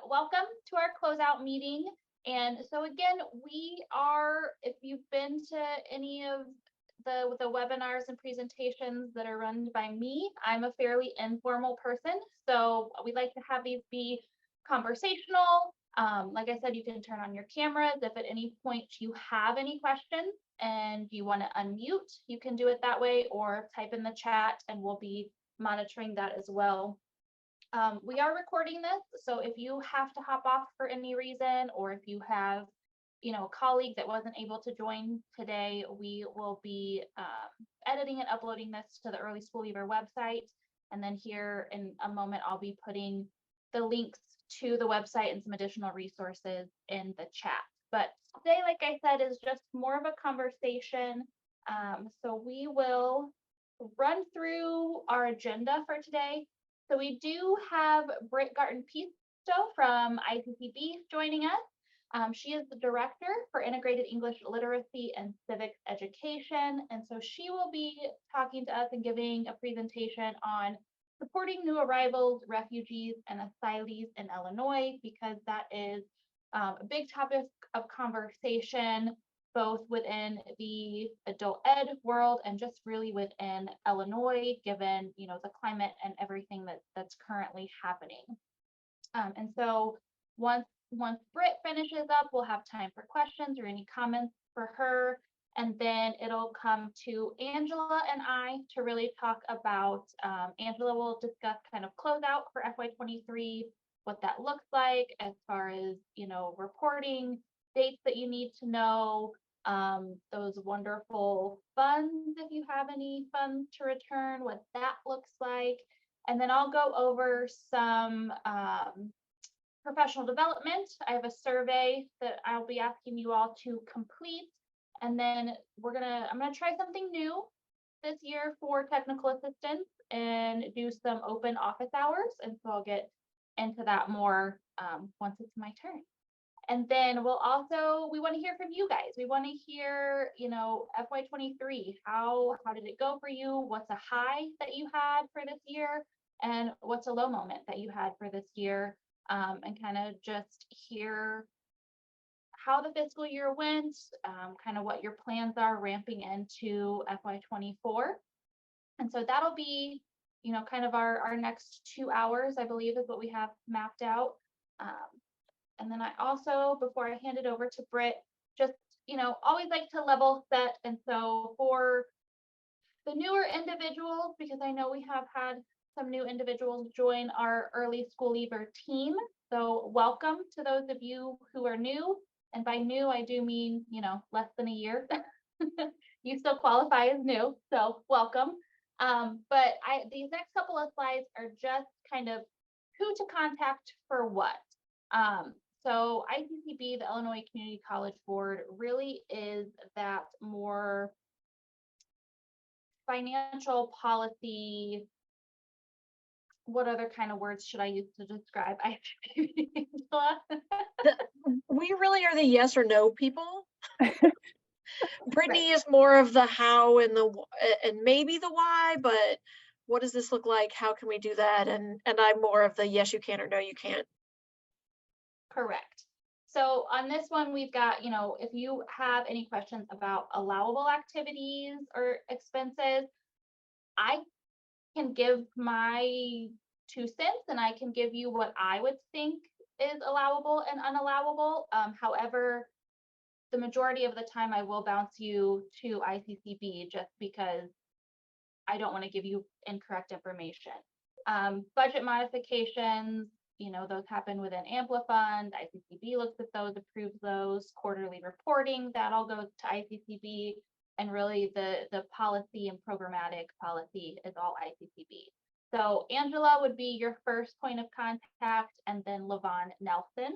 welcome to our closeout meeting. And so again, we are, if you've been to any of the webinars and presentations that are run by me, I'm a fairly informal person. So we like to have these be conversational. Like I said, you can turn on your cameras if at any point you have any questions and you want to unmute, you can do it that way, or type in the chat and we'll be monitoring that as well. We are recording this, so if you have to hop off for any reason, or if you have, a colleague that wasn't able to join today, we will be editing and uploading this to the Early School Leaver website. And then here in a moment, I'll be putting the links to the website and some additional resources in the chat. But today, like I said, is just more of a conversation. So we will run through our agenda for today. So we do have Britt Garten-Pisto from ICCB joining us. She is the Director for Integrated English Literacy and Civics Education. And so she will be talking to us and giving a presentation on supporting new arrivals, refugees, and asylees in Illinois, because that is a big topic of conversation, both within the adult ed world and just really within Illinois, given the climate and everything that's currently happening. And so once Britt finishes up, we'll have time for questions or any comments for her. And then it'll come to Angela and I to really talk about, Angela will discuss kind of closeout for FY23, what that looks like as far as, reporting, dates that you need to know, those wonderful funds, if you have any funds to return, what that looks like. And then I'll go over some professional development. I have a survey that I'll be asking you all to complete. And then I'm gonna try something new this year for technical assistance and do some open office hours. And so I'll get into that more once it's my turn. And then we want to hear from you guys. We want to hear, FY23, how did it go for you? What's a high that you had for this year? And what's a low moment that you had for this year? And kind of just hear how the fiscal year went, kind of what your plans are ramping into FY24. And so that'll be, kind of our next 2 hours, I believe, is what we have mapped out. And then I also, before I hand it over to Britt, just, always like to level set. And so for the newer individuals, because I know we have had some new individuals join our Early School Leaver team. So welcome to those of you who are new. And by new, I do mean, less than a year. You still qualify as new, so welcome. But these next couple of slides are just kind of who to contact for what. So ICCB, the Illinois Community College Board, really is that more financial policy. What other kind of words should I use to describe ICCB? We really are the yes or no people. Brittany is more of the how and maybe the why, but what does this look like? How can we do that? And I'm more of the yes you can or no you can't. Correct. So on this one, we've got, if you have any questions about allowable activities or expenses, I can give my 2 cents and I can give you what I would think is allowable and unallowable. However, the majority of the time I will bounce you to ICCB just because I don't want to give you incorrect information. Budget modifications, those happen within Amplifund. ICCB looks at those, approves those. Quarterly reporting, that all goes to ICCB. And really the policy and programmatic policy is all ICCB. So Angela would be your first point of contact, and then Levon Nelson.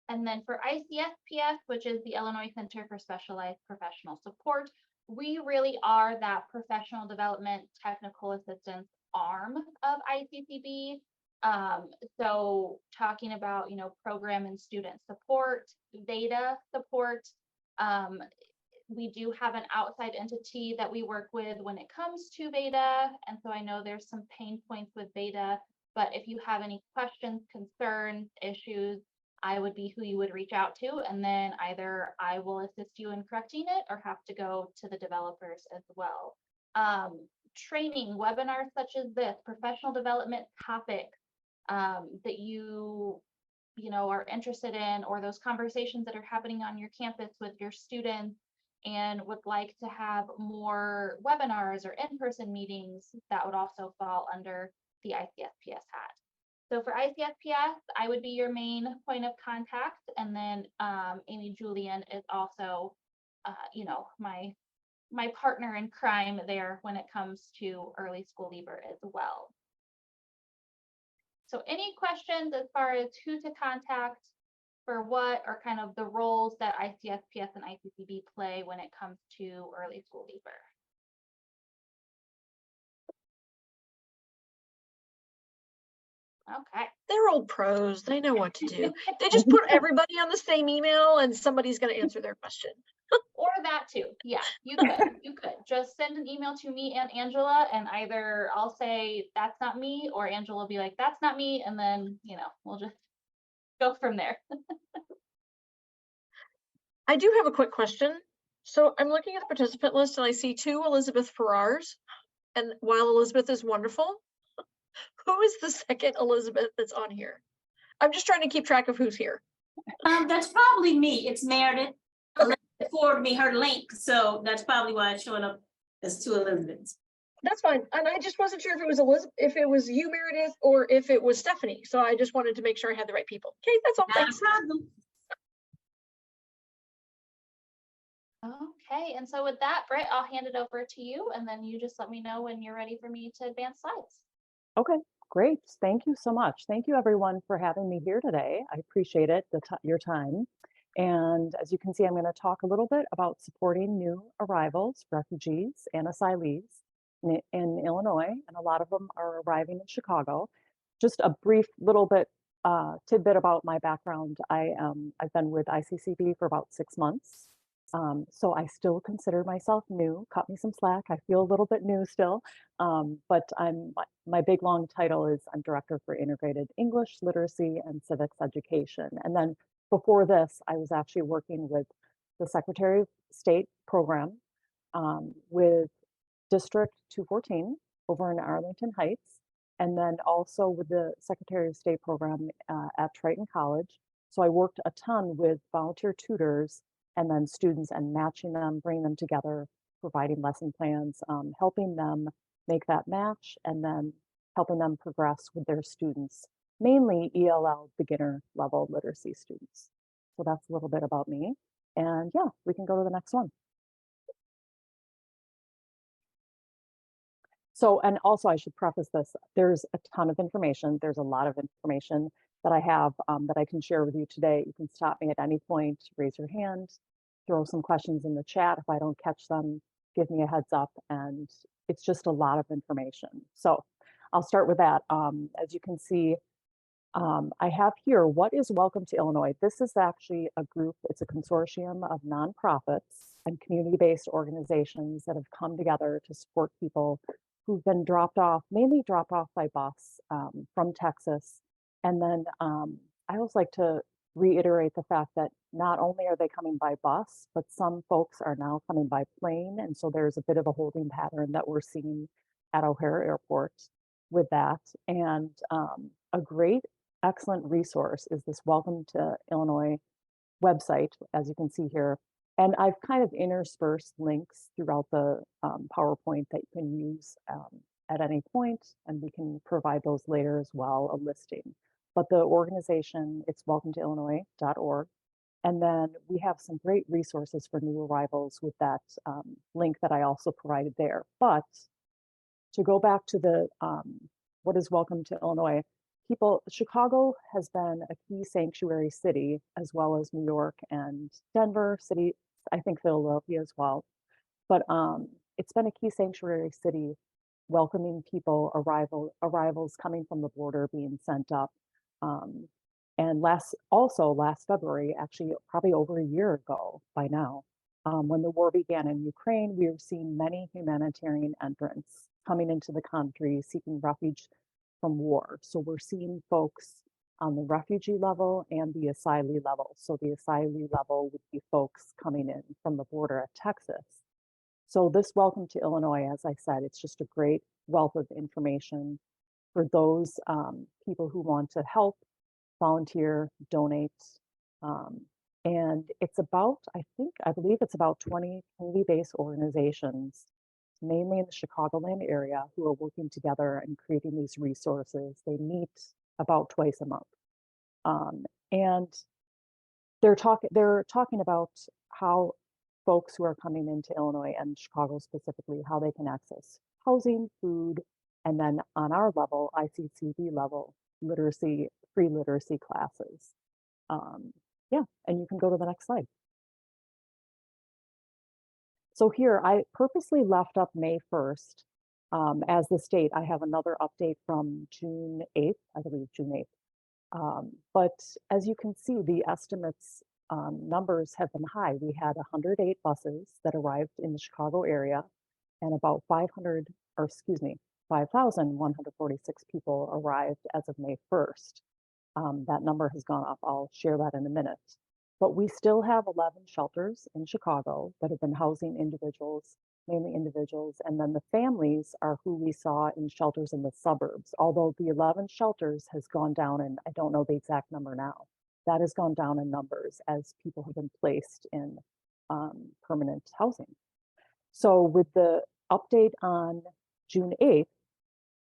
And then for ICSPS, which is the Illinois Center for Specialized Professional Support, we really are that professional development technical assistance arm of ICCB. So talking about, program and student support, data support. We do have an outside entity that we work with when it comes to Beta. And so I know there's some pain points with Beta, But if you have any questions, concerns, issues, I would be who you would reach out to. And then either I will assist you in correcting it or have to go to the developers as well. Training, webinars such as this, professional development topics that you know, are interested in, or those conversations that are happening on your campus with your students and would like to have more webinars or in-person meetings, that would also fall under the ICSPS hat. So for ICSPS, I would be your main point of contact, and then Amy Julian is also, you know, my partner in crime there when it comes to early school leaver as well. So any questions as far as who to contact for what, or kind of the roles that ICSPS and ICCB play when it comes to early school leaver? Okay. They're old pros. They know what to do. They just put everybody on the same email and somebody's going to answer their question. Or that too. Yeah, you could. You could just send an email to me and Angela, and either I'll say that's not me, or Angela will be like, that's not me. And then, you know, we'll just go from there. I do have a quick question. So I'm looking at the participant list and I see 2 Elizabeth Farrars. And while Elizabeth is wonderful, who is the second Elizabeth that's on here? I'm just trying to keep track of who's here. That's probably me. It's Meredith. Elizabeth forwarded me her link, so that's probably why it's showing up as 2 Elizabeths. That's fine. And I just wasn't sure if it was Elizabeth, if it was you, Meredith, or if it was Stephanie. So I just wanted to make sure I had the right people. Okay, that's all. Not a Thanks. problem. Okay, and so with that, Britt, I'll hand it over to you, and then you just let me know when you're ready for me to advance slides. Okay, great. Thank you so much. Thank you everyone for having me here today. I appreciate it, your time. And as you can see, I'm going to talk a little bit about supporting new arrivals, refugees, and asylees in Illinois, and a lot of them are arriving in Chicago. Just a brief little bit tidbit about my background. I've been with ICCB for about 6 months. So I still consider myself new. Cut me some slack. I feel a little bit new still, but my big long title is I'm Director for Integrated English Literacy and Civics Education. And then before this, I was actually working with the Secretary of State program with District 214 over in Arlington Heights, and then also with the Secretary of State program at Triton College. So I worked a ton with volunteer tutors and then students and matching them, bringing them together, providing lesson plans, helping them make that match, and then helping them progress with their students, mainly ELL beginner level literacy students. So that's a little bit about me. And yeah, we can go to the next one. So, and also I should preface this, there's a ton of information. There's a lot of information that I have that I can share with you today. You can stop me at any point, raise your hand, throw some questions in the chat. If I don't catch them, give me a heads up. And it's just a lot of information. So I'll start with that. As you can see, I have here, what is Welcome to Illinois? This is actually a group, it's a consortium of nonprofits and community-based organizations that have come together to support people who've been dropped off, mainly dropped off by bus from Texas. And then I always like to reiterate the fact that not only are they coming by bus, but some folks are now coming by plane. And so there's a bit of a holding pattern that we're seeing at O'Hare Airport with that. And a great, excellent resource is this Welcome to Illinois website, as you can see here. And I've kind of interspersed links throughout the PowerPoint that you can use at any point, and we can provide those later as well, a listing. But the organization, it's welcometoillinois.org. And then we have some great resources for new arrivals with that link that I also provided there. But to go back to the what is Welcome to Illinois, Chicago has been a key sanctuary city, as well as New York and Denver city, I think Philadelphia as well. But it's been a key sanctuary city, welcoming people, arrivals coming from the border being sent up. And last February, actually probably over a year ago by now, when the war began in Ukraine, we were seeing many humanitarian entrants coming into the country, seeking refuge from war. So we're seeing folks on the refugee level and the asylee level. So the asylee level would be folks coming in from the border at Texas. So this Welcome to Illinois, as I said, it's just a great wealth of information for those people who want to help, volunteer, donate. And it's about, I believe it's about 20 community-based organizations, mainly in the Chicagoland area, who are working together and creating these resources. They meet about twice a month. And they're talking about how folks who are coming into Illinois and Chicago specifically, how they can access housing, food, and then on our level, ICCD level, literacy, free literacy classes. Yeah, and you can go to the next slide. So here, I purposely left up May 1st as this date. I have another update from June 8th, I believe June 8th. But as you can see, the estimates numbers have been high. We had 108 buses that arrived in the Chicago area and about 5,146 people arrived as of May 1st. That number has gone up. I'll share that in a minute. But we still have 11 shelters in Chicago that have been housing individuals, mainly individuals, and then the families are who we saw in shelters in the suburbs. Although the 11 shelters has gone down, and I don't know the exact number now, that has gone down in numbers as people have been placed in permanent housing. So with the update on June 8th,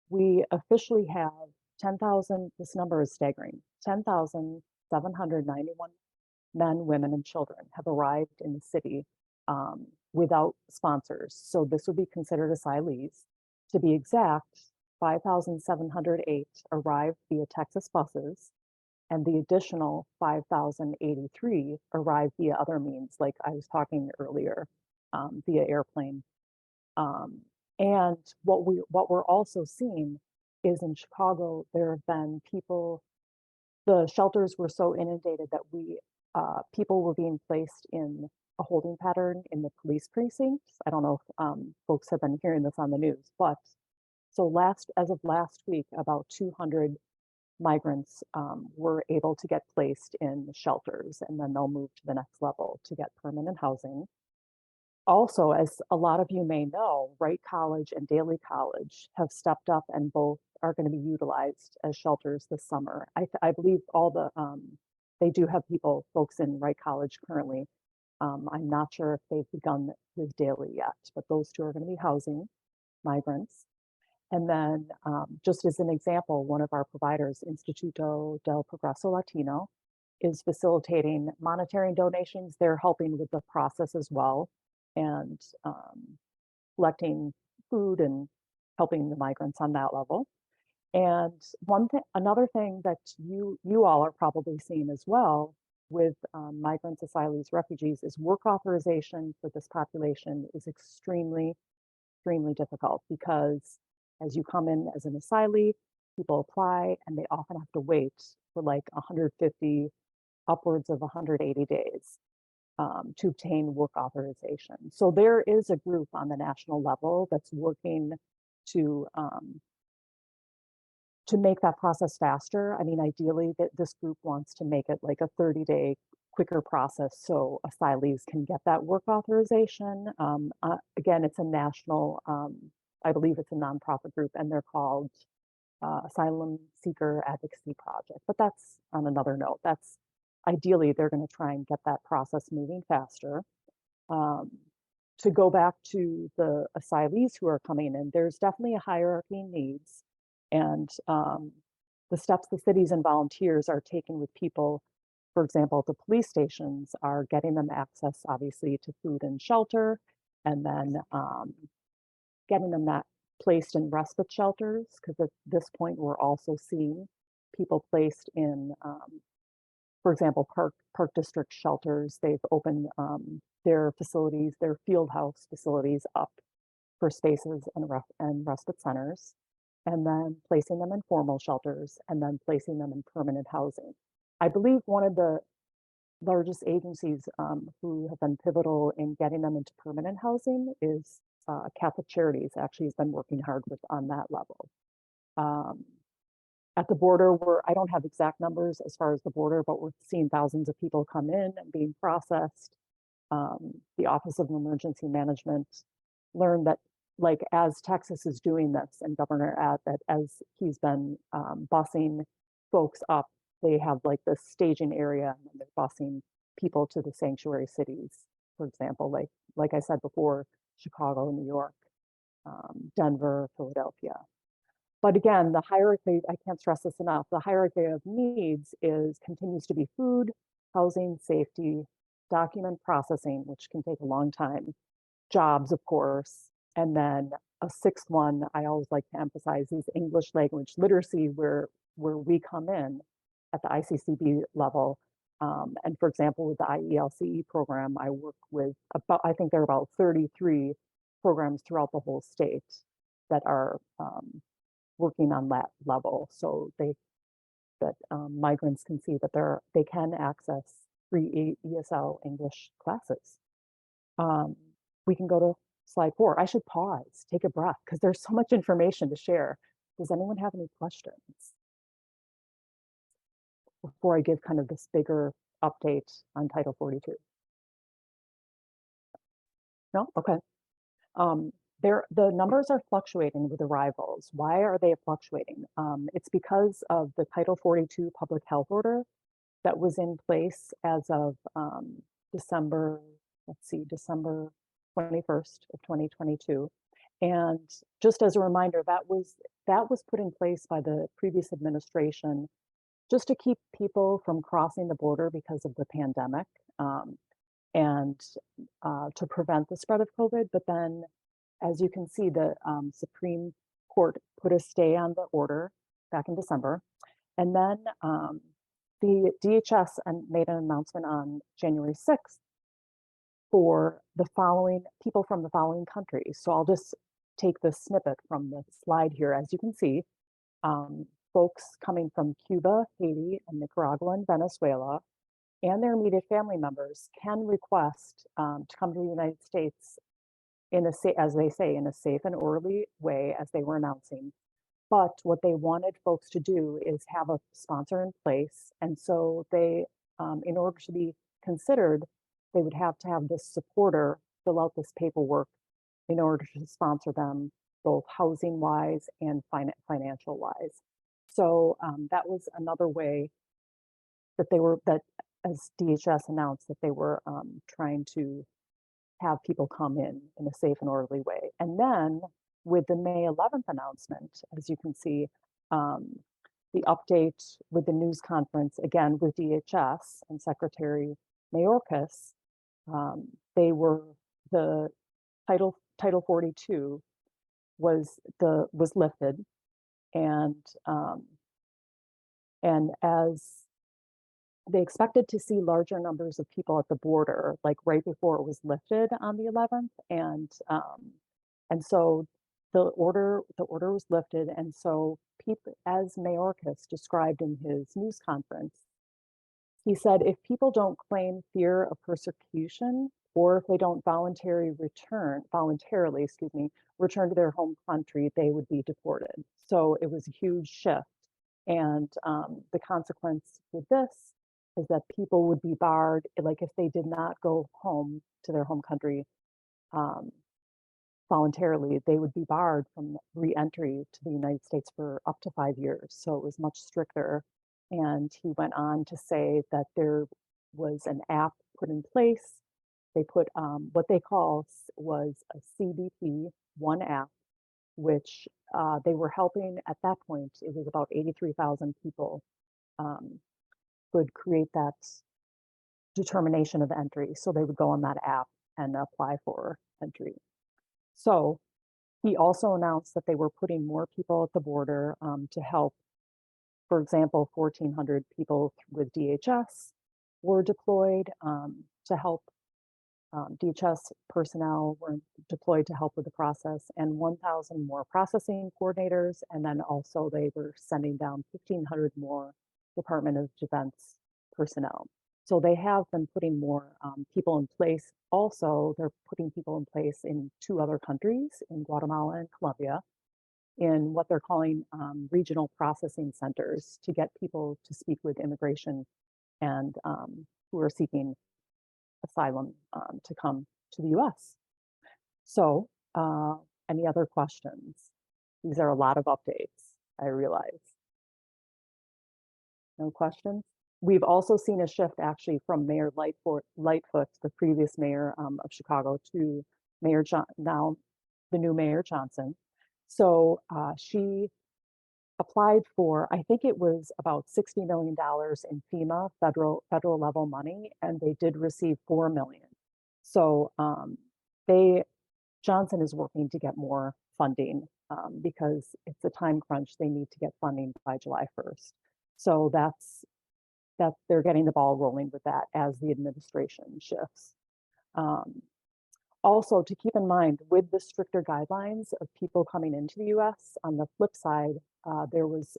we officially have 10,000, this number is staggering, 10,791 men, women, and children have arrived in the city without sponsors. So this would be considered asylees. To be exact, 5,708 arrived via Texas buses, and the additional 5,083 arrived via other means, like I was talking earlier, via airplane. And what we're also seeing is in Chicago, there have been people, the shelters were so inundated that people were being placed in a holding pattern in the police precincts. I don't know if folks have been hearing this on the news, but so as of last week, about 200 migrants were able to get placed in shelters, and then they'll move to the next level to get permanent housing. Also, as a lot of you may know, Wright College and Daly College have stepped up and both are going to be utilized as shelters this summer. I believe they do have folks in Wright College currently. I'm not sure if they've begun with Daly yet, but those two are going to be housing migrants. And then just as an example, one of our providers, Instituto del Progreso Latino, is facilitating monetary donations. They're helping with the process as well and collecting food and helping the migrants on that level. And another thing that you all are probably seeing as well with migrants, asylees, refugees is work authorization for this population is extremely difficult because as you come in as an asylee, people apply and they often have to wait for like 150, upwards of 180 days to obtain work authorization. So there is a group on the national level that's working to make that process faster. I mean, ideally, this group wants to make it like a 30-day quicker process so asylees can get that work authorization. Again, it's a national, I believe it's a nonprofit group, and they're called Asylum Seeker Advocacy Project. But that's on another note. That's ideally, they're going to try and get that process moving faster. To go back to the asylees who are coming in, there's definitely a hierarchy in needs. And the steps the cities and volunteers are taking with people, for example, at the police stations, are getting them access, obviously, to food and shelter, and then getting them that placed in respite shelters, because at this point, we're also seeing people placed in, for example, Park District shelters. They've opened their facilities, their field house facilities up for spaces and respite centers, and then placing them in formal shelters, and then placing them in permanent housing. I believe one of the largest agencies who have been pivotal in getting them into permanent housing is Catholic Charities. Actually has been working hard on that level. At the border, I don't have exact numbers as far as the border, but we're seeing thousands of people come in and being processed. The Office of Emergency Management learned that, like, as Texas is doing this, and Governor Abbott, as he's been busing folks up, they have like this staging area, and then they're busing people to the sanctuary cities. For example, like I said before, Chicago, New York, Denver, Philadelphia. But again, the hierarchy, I can't stress this enough, the hierarchy of needs continues to be food, housing, safety, document processing, which can take a long time, jobs, of course, and then a sixth one I always like to emphasize is English language literacy, where we come in at the ICCB level. And for example, with the IELCE program, I work with I think there are about 33 programs throughout the whole state that are working on that level, so that migrants can see that they can access free ESL English classes. We can go to slide 4. I should pause, take a breath, because there's so much information to share. Does anyone have any questions before I give kind of this bigger update on Title 42? No? Okay. The numbers are fluctuating with arrivals. Why are they fluctuating? It's because of the Title 42 public health order that was in place as of December 21st of 2022. And just as a reminder, that was put in place by the previous administration just to keep people from crossing the border because of the pandemic, and to prevent the spread of COVID. But then, as you can see, the Supreme Court put a stay on the order back in December. And then the DHS made an announcement on January 6th for the following people from the following countries. So I'll just take this snippet from the slide here. As you can see, folks coming from Cuba, Haiti, and Nicaragua and Venezuela, and their immediate family members can request to come to the United States as they say, in a safe and orderly way, as they were announcing. But what they wanted folks to do is have a sponsor in place. And so they, in order to be considered, they would have to have this supporter fill out this paperwork in order to sponsor them, both housing wise and financial wise. So that was another way that as DHS announced, that they were trying to have people come in a safe and orderly way. And then with the May 11th announcement, as you can see, the update with the news conference, again, with DHS and Secretary Mayorkas, the Title 42 was lifted, and as they expected to see larger numbers of people at the border, like right before it was lifted on the 11th, and so the order was lifted, and so people, as Mayorkas described in his news conference, he said if people don't claim fear of persecution, or if they don't voluntarily return to their home country, they would be deported. So it was a huge shift, and the consequence with this is that people would be barred, like if they did not go home to their home country voluntarily, they would be barred from re-entry to the United States for up to 5 years. So it was much stricter. And he went on to say that there was an app put in place. They put what they call was a CBP One app, which they were helping at that point. It was about 83,000 people could create that determination of entry. So they would go on that app and apply for entry. So he also announced that they were putting more people at the border to help. For example, 1,400 people with DHS were deployed to help. DHS personnel were deployed to help with the process, and 1,000 more processing coordinators. And then also they were sending down 1,500 more Department of Defense personnel. So they have been putting more people in place. Also, they're putting people in place in 2 other countries, in Guatemala and Colombia. in what they're calling regional processing centers to get people to speak with immigration and who are seeking asylum to come to the US. So any other questions? These are a lot of updates, I realize. No questions? We've also seen a shift actually from Mayor Lightfoot, the previous mayor of Chicago, to Mayor now the new Mayor Johnson. So she applied for, I think it was about $60 million in FEMA federal level money, and they did receive $4 million. So Johnson is working to get more funding because it's a time crunch. They need to get funding by July 1st. So that's they're getting the ball rolling with that as the administration shifts. Also, to keep in mind, with the stricter guidelines of people coming into the US, on the flip side, there was,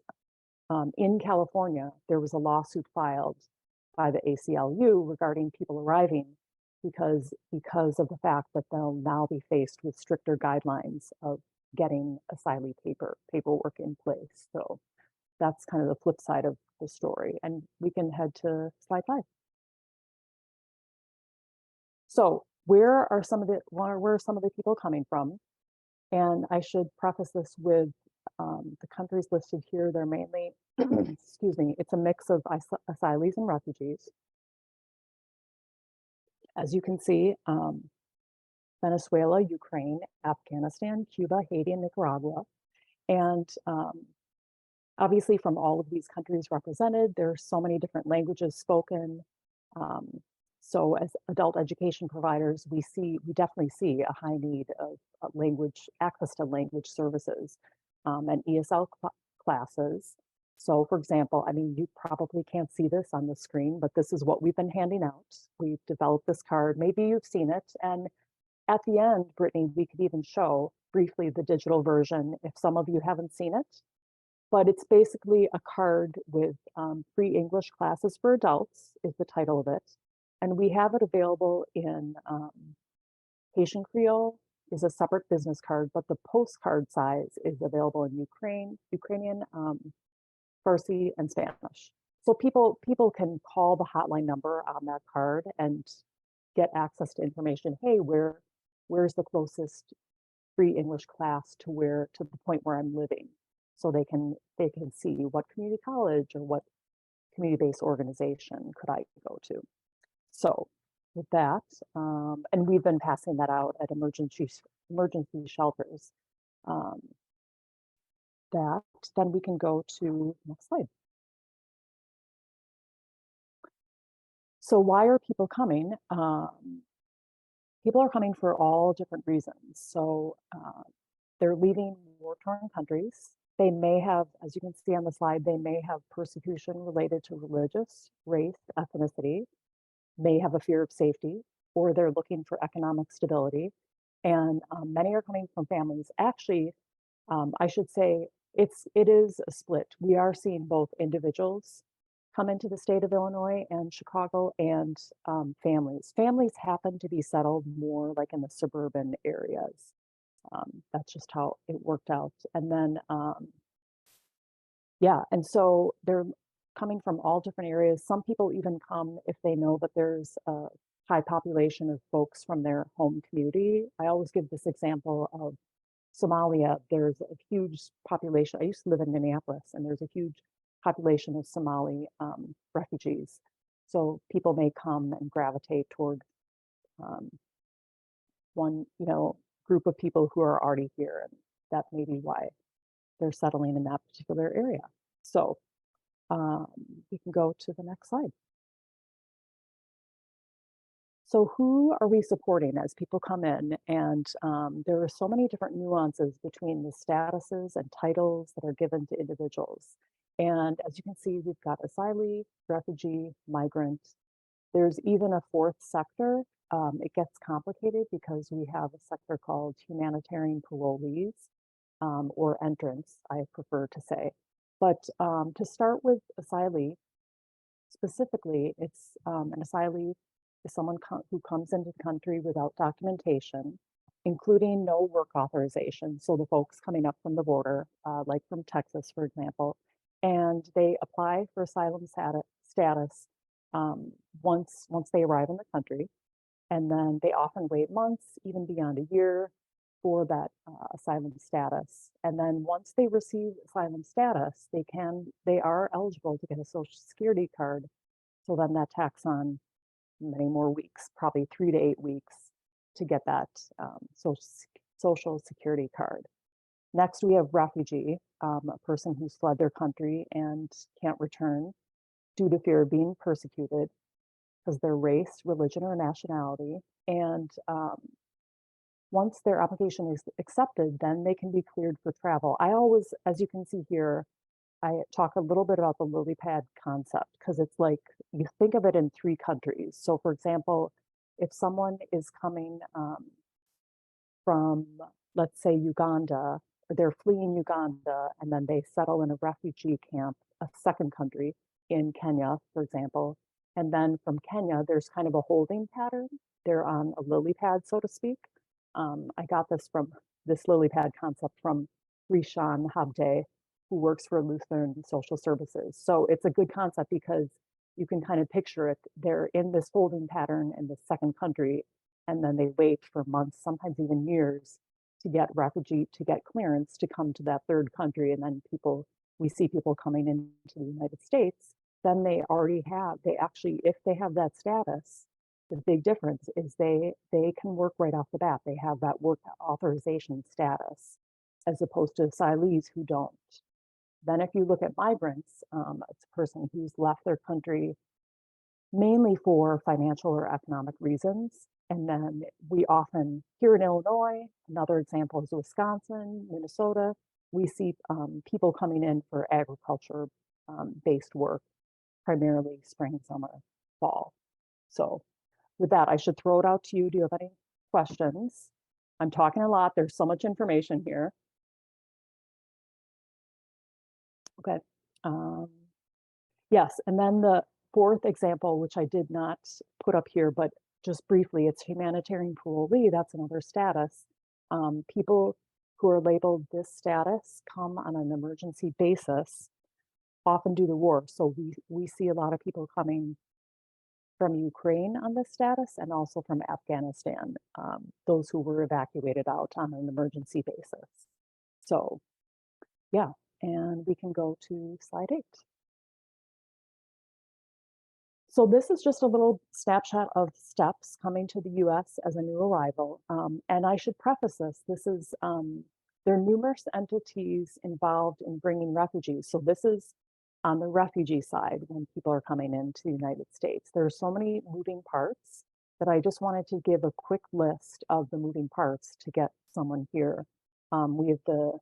in California, there was a lawsuit filed by the ACLU regarding people arriving because of the fact that they'll now be faced with stricter guidelines of getting asylee paperwork in place. So that's kind of the flip side of the story. And we can head to slide 5. So where are some of the people coming from? And I should preface this with the countries listed here. They're mainly, excuse me, it's a mix of asylees and refugees. As you can see, Venezuela, Ukraine, Afghanistan, Cuba, Haiti, and Nicaragua. And obviously from all of these countries represented, there are so many different languages spoken. So as adult education providers, we definitely see a high need of access to language services and ESL classes. So for example, I mean, you probably can't see this on the screen, but this is what we've been handing out. We've developed this card. Maybe you've seen it. And at the end, Brittany, we could even show briefly the digital version if some of you haven't seen it. But it's basically a card with free English classes for adults is the title of it. And we have it available in Haitian Creole is a separate business card, but the postcard size is available in Ukrainian, Farsi, and Spanish. So people can call the hotline number on that card and get access to information. Hey, where's the closest free English class to the point where I'm living? So they can see what community college or what community-based organization could I go to. So with that, and we've been passing that out at emergency shelters. Then we can go to next slide. So why are people coming? People are coming for all different reasons. So they're leaving war-torn countries. They may have, as you can see on the slide, they may have persecution related to religious, race, ethnicity, may have a fear of safety, or they're looking for economic stability. And many are coming from families. Actually, I should say it is a split. We are seeing both individuals come into the state of Illinois and Chicago and families. Families happen to be settled more like in the suburban areas. That's just how it worked out. And then, yeah, and so they're coming from all different areas. Some people even come if they know that there's a high population of folks from their home community. I always give this example of Somalia. There's a huge population. I used to live in Minneapolis, and there's a huge population of Somali refugees. So people may come and gravitate toward one, group of people who are already here, and that may be why they're settling in that particular area. So we can go to the next slide. So who are we supporting as people come in? And there are so many different nuances between the statuses and titles that are given to individuals. And as you can see, we've got asylee, refugee, migrant. There's even a fourth sector. It gets complicated because we have a sector called humanitarian parolees or entrants, I prefer to say. But to start with asylee, specifically, it's an asylee is someone who comes into the country without documentation. including no work authorization. So the folks coming up from the border, like from Texas, for example, and they apply for asylum status once they arrive in the country. And then they often wait months, even beyond a year, for that asylum status. And then once they receive asylum status, they are eligible to get a Social Security card. So then that tacks on many more weeks, probably 3 to 8 weeks to get that Social Security card. Next, we have refugee, a person who's fled their country and can't return due to fear of being persecuted because their race, religion, or nationality. And once their application is accepted, then they can be cleared for travel. I always, as you can see here, I talk a little bit about the lily pad concept because it's like you think of it in 3 countries. So for example, if someone is coming from, let's say, Uganda, or they're fleeing Uganda and then they settle in a refugee camp, a second country in Kenya, for example, and then from Kenya, there's kind of a holding pattern. They're on a lily pad, so to speak. I got this lily pad concept from Rishan Habde, who works for Lutheran Social Services. So it's a good concept because you can kind of picture it. They're in this holding pattern in the second country, and then they wait for months, sometimes even years, to get clearance to come to that third country. And then we see people coming into the United States, then they actually, if they have that status, the big difference is they can work right off the bat. They have that work authorization status, as opposed to asylees who don't. Then if you look at migrants, it's a person who's left their country mainly for financial or economic reasons. And then we often, here in Illinois, another example is Wisconsin, Minnesota, we see people coming in for agriculture based work, primarily spring, summer, fall. So with that, I should throw it out to you. Do you have any questions? I'm talking a lot. There's so much information here. Okay. Yes, and then the 4th example, which I did not put up here, but just briefly, it's humanitarian parolee. That's another status. People who are labeled this status come on an emergency basis, often due to war. So we see a lot of people coming from Ukraine on this status and also from Afghanistan, those who were evacuated out on an emergency basis. So yeah, and we can go to slide 8. So this is just a little snapshot of steps coming to the US as a new arrival. And I should preface this is, there are numerous entities involved in bringing refugees. So this is on the refugee side when people are coming into the United States. There are so many moving parts that I just wanted to give a quick list of the moving parts to get someone here. We have the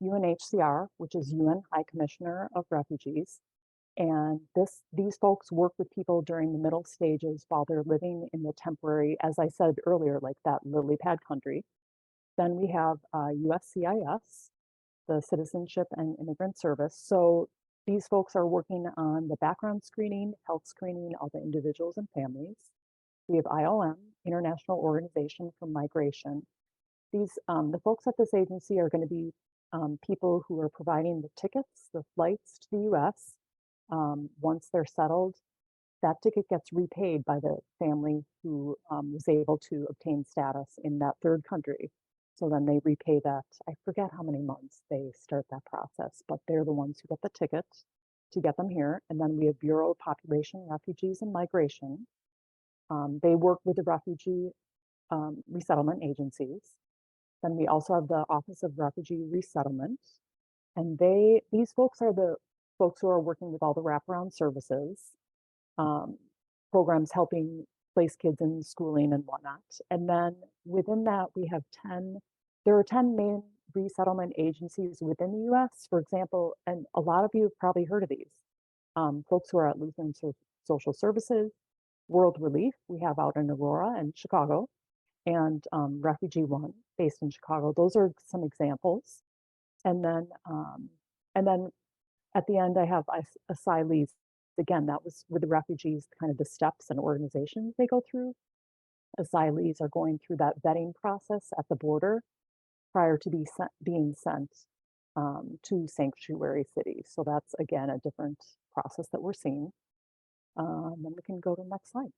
UNHCR, which is UN High Commissioner of Refugees. And these folks work with people during the middle stages while they're living in the temporary, as I said earlier, like that lily pad country. Then we have USCIS, the Citizenship and Immigrant Service. So these folks are working on the background screening, health screening of the individuals and families. We have IOM, International Organization for Migration. The folks at this agency are going to be people who are providing the tickets, the flights to the US. Once they're settled, that ticket gets repaid by the family who was able to obtain status in that third country. So then they repay that. I forget how many months they start that process, but they're the ones who get the ticket to get them here. And then we have Bureau of Population, Refugees, and Migration. They work with the refugee resettlement agencies. Then we also have the Office of Refugee Resettlement. And these folks are the folks who are working with all the wraparound services, programs helping place kids in schooling and whatnot. And then within that, there are 10 main resettlement agencies within the US, for example, and a lot of you have probably heard of these. Folks who are at Lutheran Social Services, World Relief, we have out in Aurora and Chicago, and Refugee One, based in Chicago. Those are some examples. And then at the end, I have asylees. Again, that was with the refugees, kind of the steps and organizations they go through. asylees are going through that vetting process at the border prior to being sent to sanctuary cities. So that's, again, a different process that we're seeing. Then we can go to the next slide.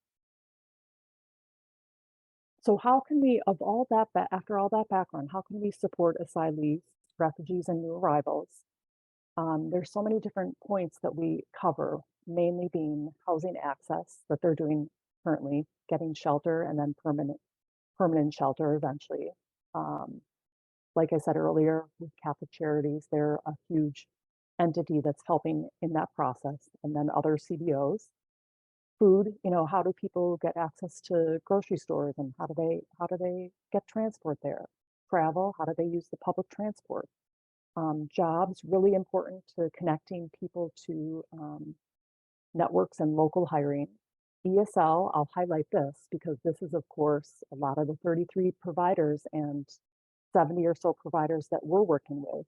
So how can we, of all that, after all that background, how can we support asylees, refugees, and new arrivals? There's so many different points that we cover, mainly being housing access that they're doing currently, getting shelter, and then permanent shelter eventually. Like I said earlier, with Catholic Charities, they're a huge entity that's helping in that process, and then other CBOs. Food, how do people get access to grocery stores, and how do they get transport there? Travel, how do they use the public transport? Jobs, really important to connecting people to networks and local hiring. ESL, I'll highlight this because this is, of course, a lot of the 33 providers and 70 or so providers that we're working with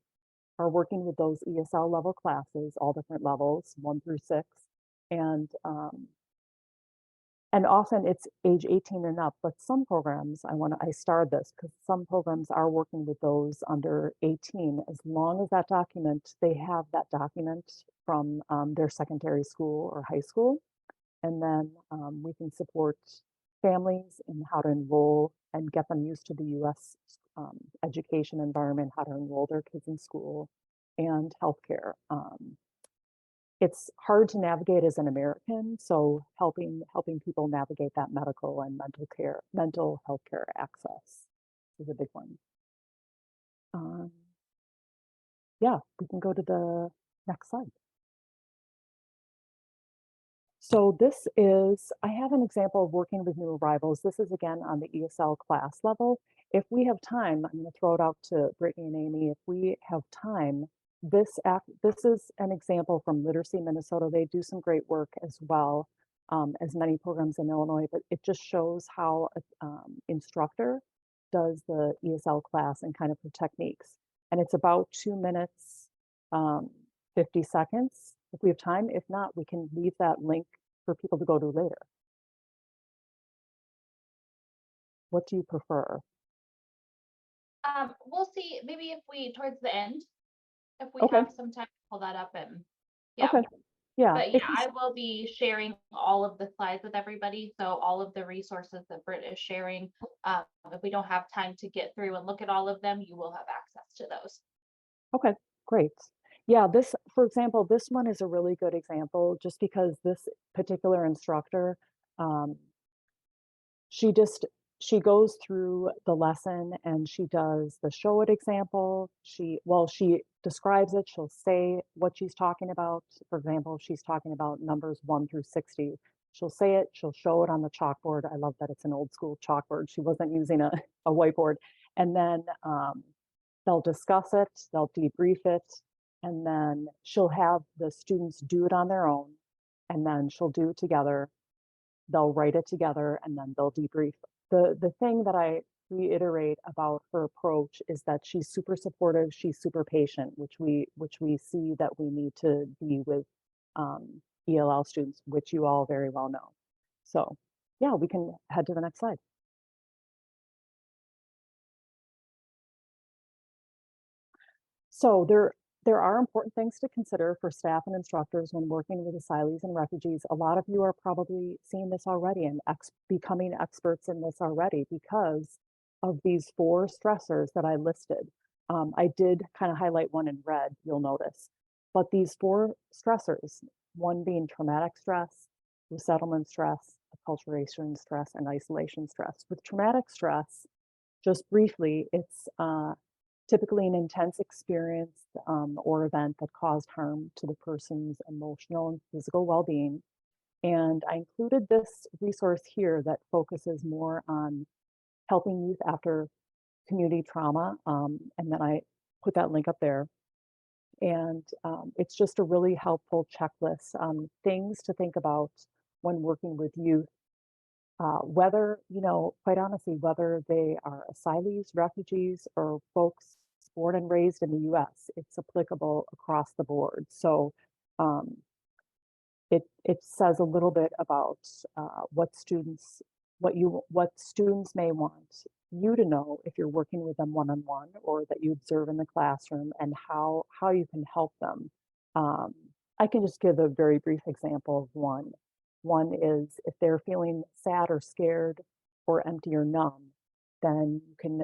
are working with those ESL level classes, all different levels, 1 through 6. And often it's age 18 and up, but some programs, I starred this because some programs are working with those under 18, as long as they have that document from their secondary school or high school. And then we can support families in how to enroll and get them used to the US education environment, how to enroll their kids in school, and healthcare. It's hard to navigate as an American, so helping people navigate that medical and mental health care access is a big one. Yeah, we can go to the next slide. So this is, I have an example of working with new arrivals. This is again on the ESL class level. If we have time, I'm going to throw it out to Brittany and Amy. If we have time, this is an example from Literacy Minnesota. They do some great work as well as many programs in Illinois, but it just shows how an instructor does the ESL class and kind of her techniques. And it's about 2 minutes, 50 seconds. If we have time. If not, we can leave that link for people to go to later. What do you prefer? We'll see, maybe if we, towards the end, if we Okay. have some time to pull that up and, yeah. Okay. Yeah. But yeah, I will be sharing all of the slides with everybody. So all of the resources that Britt is sharing, if we don't have time to get through and look at all of them, you will have access to those. Okay, great. Yeah, this, for example, this one is a really good example just because this particular instructor, she goes through the lesson and she does the show it example. She describes it, she'll say what she's talking about. For example, she's talking about numbers 1 through 60. She'll say it, she'll show it on the chalkboard. I love that it's an old school chalkboard. She wasn't using a whiteboard. And then they'll discuss it, they'll debrief it, and then she'll have the students do it on their own, and then she'll do it together. They'll write it together, and then they'll debrief. The thing that I reiterate about her approach is that she's super supportive, she's super patient, which we see that we need to be with ELL students, which you all very well know. So yeah, we can head to the next slide. So there are important things to consider for staff and instructors when working with asylees and refugees. A lot of you are probably seeing this already and becoming experts in this already because of these 4 stressors that I listed. I did kind of highlight one in red, you'll notice. But these 4 stressors, one being traumatic stress, resettlement stress, acculturation stress, and isolation stress. With traumatic stress, just briefly, it's typically an intense experience or event that caused harm to the person's emotional and physical well-being. And I included this resource here that focuses more on helping youth after community trauma. And then I put that link up there. And it's just a really helpful checklist, things to think about when working with youth. Whether, quite honestly, whether they are asylees, refugees, or folks born and raised in the US, it's applicable across the board. So it says a little bit about what students what students may want you to know if you're working with them one-on-one or that you observe in the classroom, and how you can help them. I can just give a very brief example of one. One is if they're feeling sad or scared or empty or numb, then you can,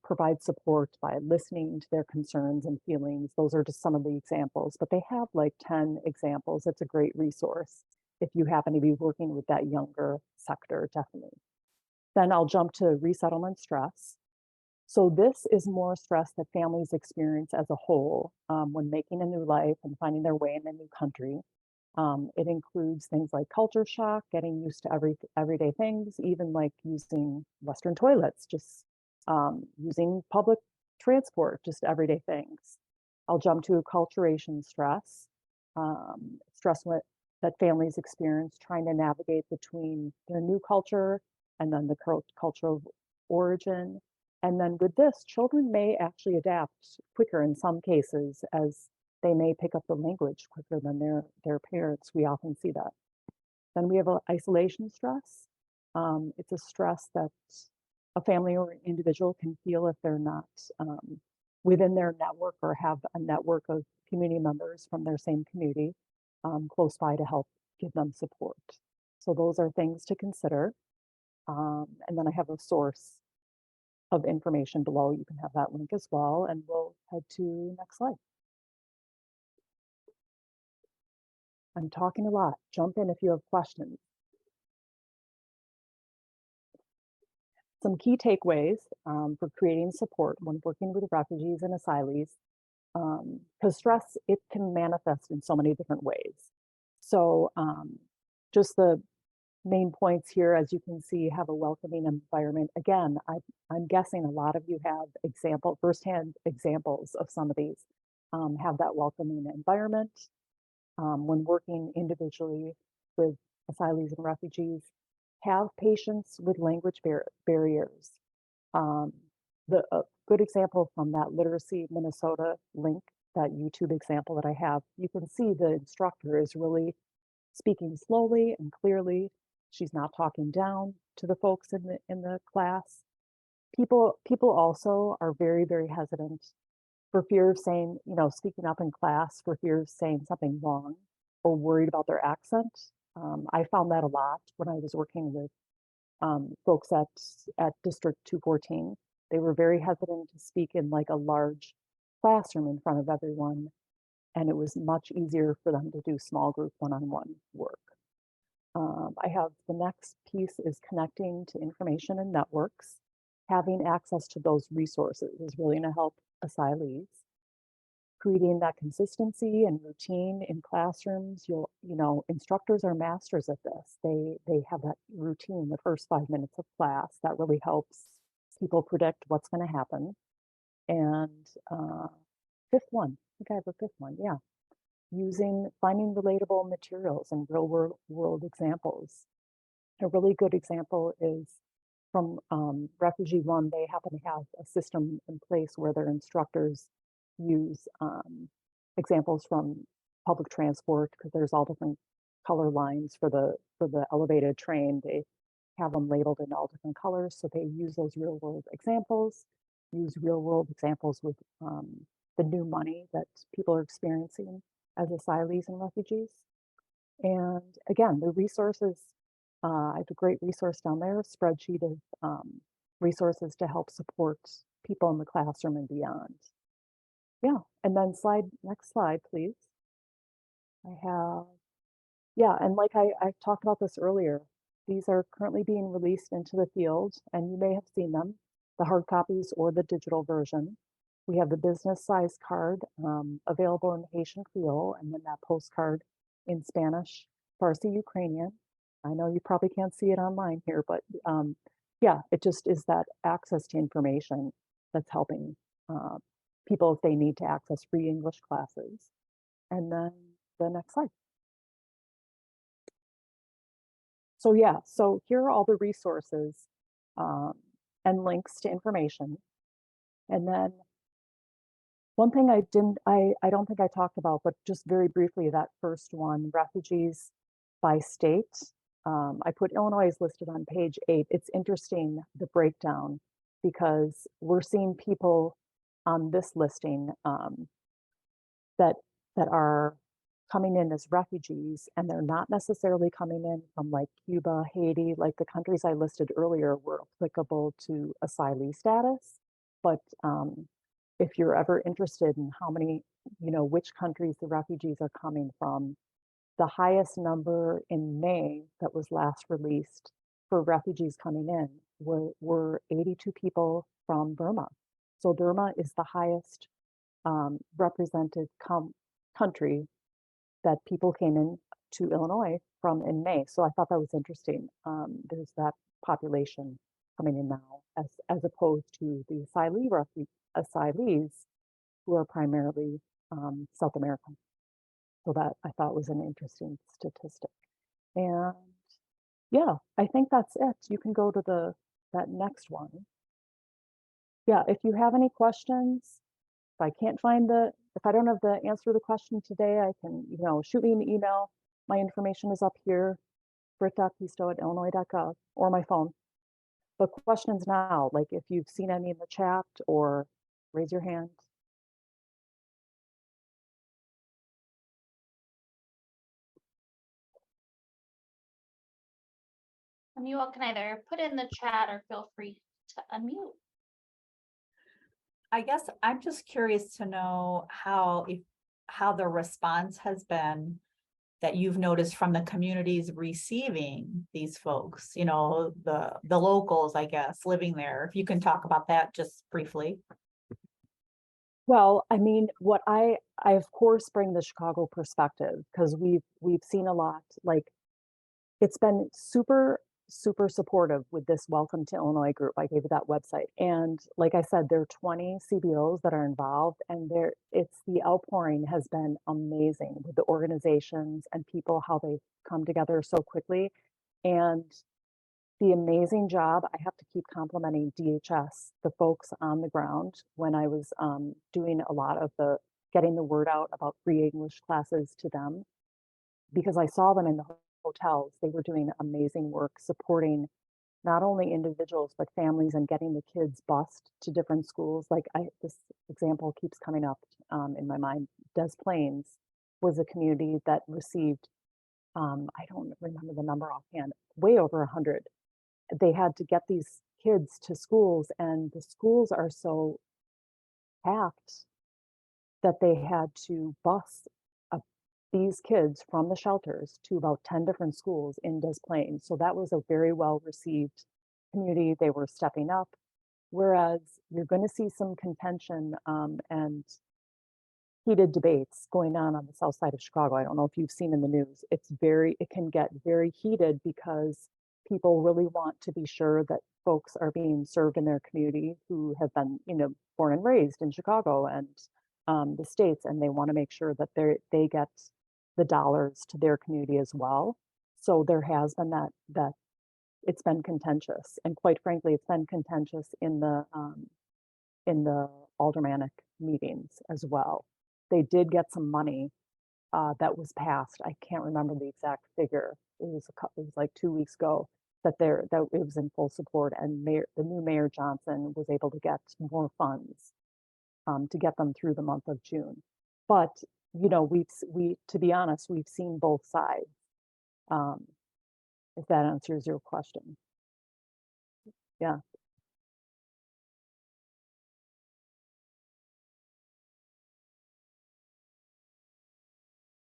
provide support by listening to their concerns and feelings. Those are just some of the examples, but they have like 10 examples. It's a great resource if you happen to be working with that younger sector, definitely. Then I'll jump to resettlement stress. So this is more stress that families experience as a whole when making a new life and finding their way in a new country. It includes things like culture shock, getting used to everyday things, even like using Western toilets, just using public transport, just everyday things. I'll jump to acculturation stress, stress that families experience trying to navigate between their new culture and then the culture of origin. And then with this, children may actually adapt quicker in some cases, as they may pick up the language quicker than their parents. We often see that. Then we have isolation stress. It's a stress that a family or an individual can feel if they're not within their network or have a network of community members from their same community close by to help give them support. So those are things to consider. And then I have a source of information below. You can have that link as well. And we'll head to next slide. I'm talking a lot. Jump in if you have questions. Some key takeaways for creating support when working with refugees and asylees, because stress, it can manifest in so many different ways. So just the main points here, as you can see, have a welcoming environment. Again, I'm guessing a lot of you have firsthand examples of some of these, have that welcoming environment. When working individually with asylees and refugees, have patience with language barriers. A good example from that Literacy Minnesota link, that YouTube example that I have, you can see the instructor is really speaking slowly and clearly. She's not talking down to the folks in the class. People also are very, very hesitant for fear of saying, speaking up in class for fear of saying something wrong or worried about their accent. I found that a lot when I was working with folks at District 214. They were very hesitant to speak in like a large classroom in front of everyone, and it was much easier for them to do small group one-on-one work. I have the next piece is connecting to information and networks. Having access to those resources is really going to help asylees. Creating that consistency and routine in classrooms. Instructors are masters at this. They have that routine the first 5 minutes of class that really helps people predict what's going to happen. And fifth one, I think I have a fifth one, yeah. Finding relatable materials and real world examples. A really good example is from Refugee One. They happen to have a system in place where their instructors use examples from public transport, because there's all different color lines for the elevated train. They have them labeled in all different colors, so they use those real world examples. Use real world examples with the new money that people are experiencing as asylees and refugees. And again, the resources, I have a great resource down there, a spreadsheet of resources to help support people in the classroom and beyond. Yeah, and then next slide, please. And like I talked about this earlier, these are currently being released into the field, and you may have seen them, the hard copies or the digital version. We have the business size card available in Haitian Creole, and then that postcard in Spanish, Farsi, Ukrainian. I know you probably can't see it online here, but yeah, it just is that access to information that's helping people if they need to access free English classes. And then the next slide. So yeah, so here are all the resources and links to information. And then one thing I don't think I talked about, but just very briefly, that first one, refugees by state. I put Illinois is listed on page 8. It's interesting, the breakdown, because we're seeing people on this listing that are coming in as refugees, and they're not necessarily coming in from like Cuba, Haiti, like the countries I listed earlier were applicable to asylee status. But if you're ever interested in how many, which countries the refugees are coming from, the highest number in May that was last released for refugees coming in were 82 people from Burma. So Burma is the highest represented country that people came in to Illinois from in May. So I thought that was interesting. There's that population coming in now as opposed to the asylees who are primarily South American. So that I thought was an interesting statistic. And yeah, I think that's it. You can go to that next one. Yeah, if you have any questions, if I can't find if I don't have the answer to the question today, I can, shoot me an email. My information is up here, brit.pisto@illinois.gov, or my phone. But questions now, like if you've seen any in the chat, or raise your hand. And you all can either put in the chat or feel free to unmute. I guess I'm just curious to know how the response has been that you've noticed from the communities receiving these folks, the locals, I guess, living there. If you can talk about that just briefly. Well, I mean, what I of course bring the Chicago perspective, because we've seen a lot. Like, it's been super supportive with this Welcome to Illinois group. I gave you that website, and like I said, there are 20 CBOs that are involved, and the outpouring has been amazing with the organizations and people, how they've come together so quickly, and the amazing job. I have to keep complimenting DHS, the folks on the ground, when I was doing a lot of getting the word out about free English classes to them, because I saw them in the hotels. They were doing amazing work supporting not only individuals, but families, and getting the kids bused to different schools. Like this example keeps coming up in my mind. Des Plaines was a community that received, I don't remember the number offhand, way over 100. They had to get these kids to schools, and the schools are so packed that they had to bus these kids from the shelters to about 10 different schools in Des Plaines. So that was a very well received community. They were stepping up, whereas you're going to see some contention and heated debates going on the south side of Chicago. I don't know if you've seen in the news. It can get very heated because people really want to be sure that folks are being served in their community who have been, born and raised in Chicago and the states, and they want to make sure that they get the dollars to their community as well. So there has been that it's been contentious, and quite frankly, it's been contentious in the aldermanic meetings as well. They did get some money that was passed. I can't remember the exact figure. It was like 2 weeks ago that it was in full support, and the new Mayor Johnson was able to get more funds to get them through the month of June. But to be honest, we've seen both sides. If that answers your question. Yeah.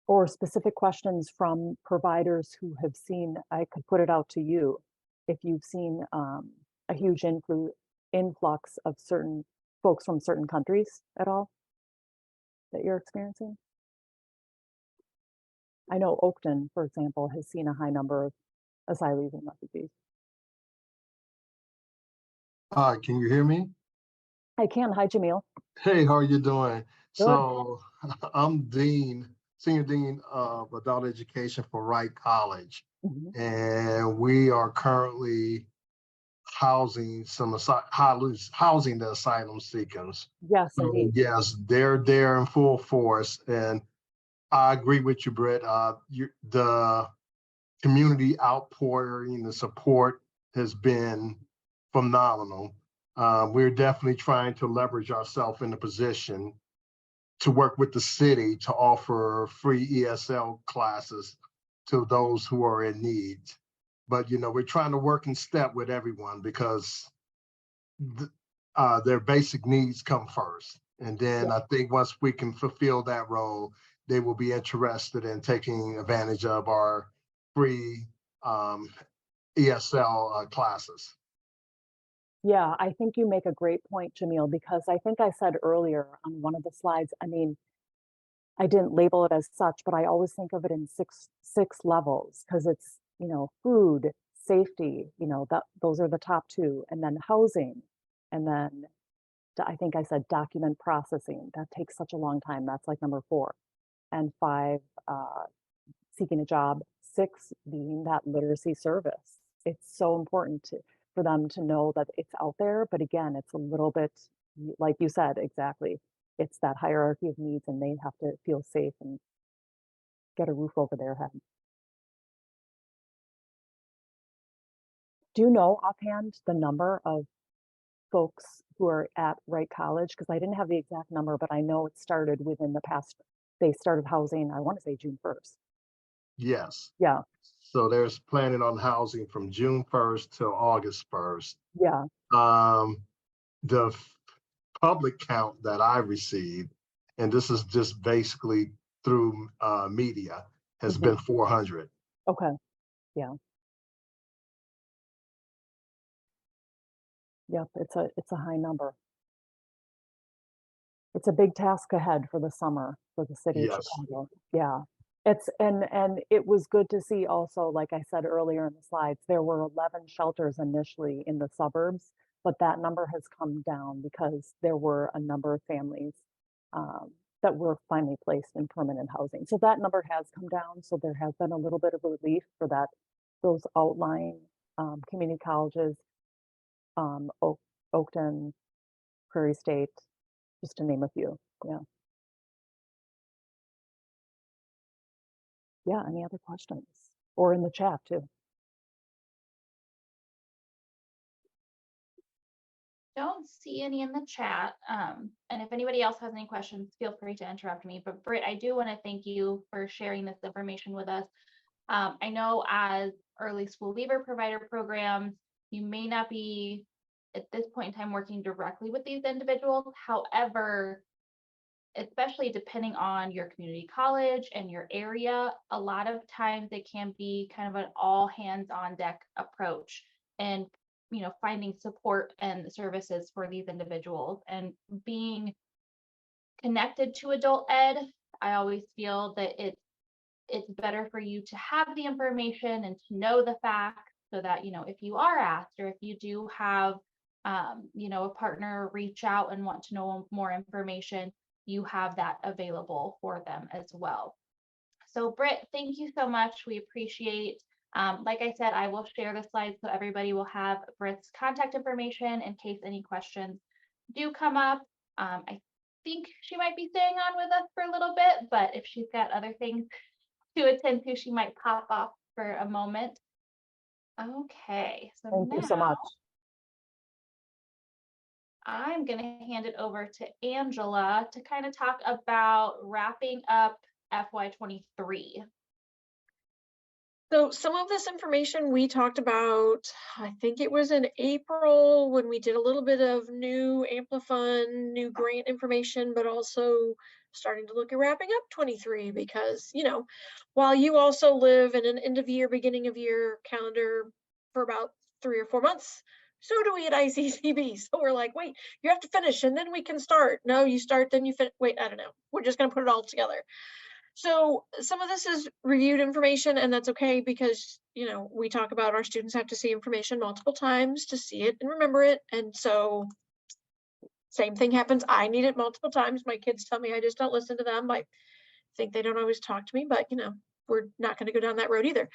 Or specific questions from providers who have seen, I could put it out to you, if you've seen a huge influx of certain folks from certain countries at all that you're experiencing. I know Oakton, for example, has seen a high number of asylees and refugees. Can you hear me? I can. Hi, Jamil. Hey, how are you doing? Good. So I'm Senior Dean of Adult Education for Wright College. Mm-hmm. And we are currently housing housing the asylum seekers. Yes, indeed. Yes, they're there in full force. And I agree with you, Brett. community outpouring, the support has been phenomenal. We're definitely trying to leverage ourselves in a position to work with the city to offer free ESL classes to those who are in need. But, we're trying to work in step with everyone because their basic needs come first. And then I think once we can fulfill that role, they will be interested in taking advantage of our free ESL classes. Yeah, I think you make a great point, Jamil, because I think I said earlier on one of the slides, I mean, I didn't label it as such, but I always think of it in six levels because it's, food, safety, those are the top two, and then housing, and then I think I said document processing. That takes such a long time. That's like number 4. And 5, seeking a job. 6 being that literacy service. It's so important for them to know that it's out there. But again, it's a little bit, like you said, exactly. It's that hierarchy of needs and they have to feel safe and get a roof over their head. Do you know offhand the number of folks who are at Wright College? Because I didn't have the exact number, but I know it started within the past, they started housing, I want to say June 1st. Yes. Yeah. So there's planning on housing from June 1st till August 1st. Yeah. The public count that I received, and this is just basically through media, has been 400. Okay. Yeah. Yep. It's a high number. It's a big task ahead for the summer for the city of Yes. Chicago. Yeah. It's and it was good to see also, like I said earlier in the slides, there were 11 shelters initially in the suburbs, but that number has come down because there were a number of families that were finally placed in permanent housing. So that number has come down. So there has been a little bit of relief for that, those outlying community colleges, Oakton, Prairie State, just to name a few. Yeah. Yeah, any other questions? Or in the chat too. Don't see any in the chat. And if anybody else has any questions, feel free to interrupt me. But Britt, I do want to thank you for sharing this information with us. I know as early school leaver provider programs, you may not be at this point in time working directly with these individuals. However, especially depending on your community college and your area, a lot of times it can be kind of an all hands on deck approach and finding support and services for these individuals and being connected to adult ed. I always feel that it's better for you to have the information and to know the facts so that if you are asked or if you do have a partner reach out and want to know more information, you have that available for them as well. So Britt, thank you so much. We appreciate, like I said, I will share the slides so everybody will have Britt's contact information in case any questions do come up. I think she might be staying on with us for a little bit, but if she's got other things to attend to, she might pop off for a moment. Okay, so Thank you so much. I'm going to hand it over to Angela to kind of talk about wrapping up FY23. So some of this information we talked about, I think it was in April when we did a little bit of new Amplifund, new grant information, but also starting to look at wrapping up 23 because, while you also live in an end of year, beginning of year calendar for about 3 or 4 months, so do we at ICCB. So we're like, wait, you have to finish and then we can start. No, you start, then you finish. Wait, I don't know. We're just going to put it all together. So some of this is reviewed information, and that's okay because, we talk about our students have to see information multiple times to see it and remember it. And so same thing happens. I need it multiple times. My kids tell me I just don't listen to them. I think they don't always talk to me, but we're not going to go down that road either.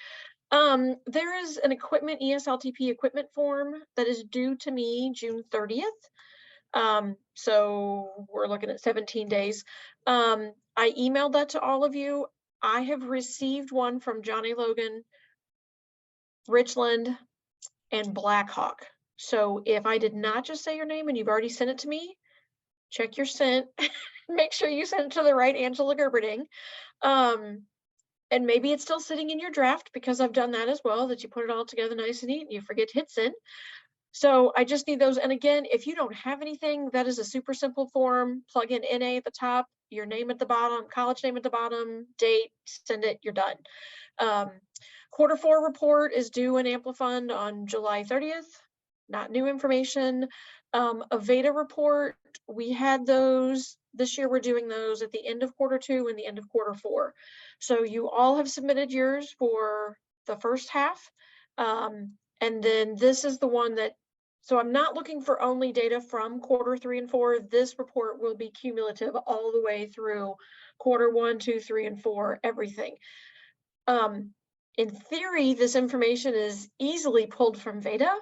There is an equipment ESLTP equipment form that is due to me June 30th. So we're looking at 17 days. I emailed that to all of you. I have received one from Johnny Logan Richland, and Blackhawk. So if I did not just say your name and you've already sent it to me, check your sent. Make sure you send it to the right Angela Gerberding. And maybe it's still sitting in your draft, because I've done that as well, that you put it all together nice and neat and you forget to hit send. So I just need those. And again, if you don't have anything, that is a super simple form. Plug in NA at the top, your name at the bottom, college name at the bottom, date, send it, you're done. Q4 report is due in Amplifund on July 30th. Not new information. A Veda report, we had those this year. We're doing those at the end of Q2 and the end of Q4. So you all have submitted yours for the first half. And then this is the one that, so I'm not looking for only data from Q3 and 4. This report will be cumulative all the way through Q1, 2, 3, and 4, everything. In theory, this information is easily pulled from Veda.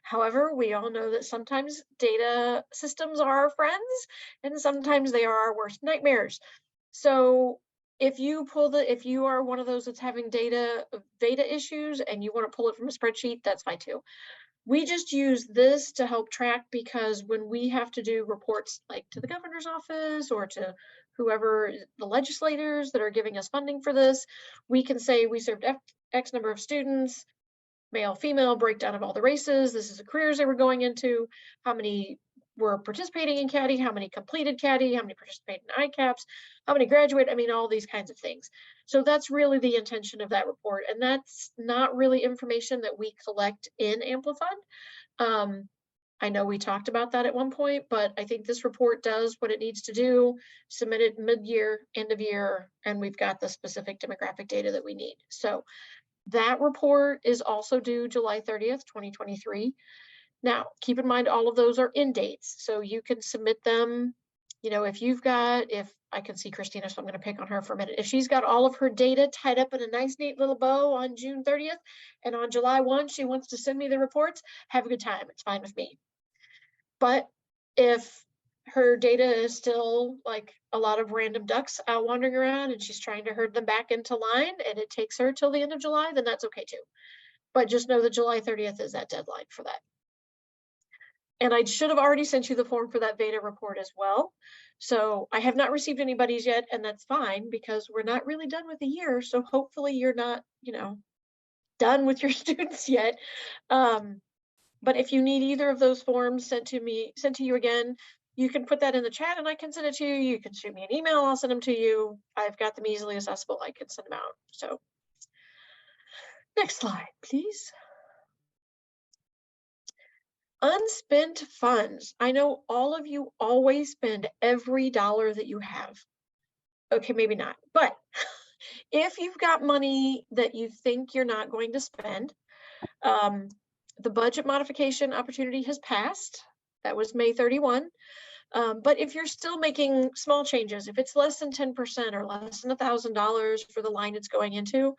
However, we all know that sometimes data systems are our friends and sometimes they are our worst nightmares. So if you are one of those that's having Veda issues and you want to pull it from a spreadsheet, that's fine too. We just use this to help track, because when we have to do reports like to the governor's office or to whoever, the legislators that are giving us funding for this, we can say we served X number of students, male, female, breakdown of all the races. This is the careers they were going into, how many were participating in CADI, how many completed CADI, how many participated in ICAPS, how many graduate, I mean, all these kinds of things. So that's really the intention of that report. And that's not really information that we collect in Amplifund. I know we talked about that at one point, but I think this report does what it needs to do, submit it mid-year, end of year, and we've got the specific demographic data that we need. So that report is also due July 30th, 2023. Now, keep in mind, all of those are in dates, so you can submit them. You know, if I can see Christina, so I'm going to pick on her for a minute. If she's got all of her data tied up in a nice, neat little bow on June 30th, and on July 1, she wants to send me the reports, have a good time. It's fine with me. But if her data is still like a lot of random ducks out wandering around and she's trying to herd them back into line and it takes her till the end of July, then that's okay too. But just know that July 30th is that deadline for that. And I should have already sent you the form for that Veda report as well. So I have not received anybody's yet, and that's fine because we're not really done with the year. So hopefully you're not, done with your students yet. But if you need either of those forms sent to you again, you can put that in the chat and I can send it to you. You can shoot me an email, I'll send them to you. I've got them easily accessible, I can send them out. So next slide, please. Unspent funds. I know all of you always spend every dollar that you have. Okay, maybe not, but if you've got money that you think you're not going to spend, the budget modification opportunity has passed. That was May 31. But if you're still making small changes, if it's less than 10% or less than $1,000 for the line it's going into,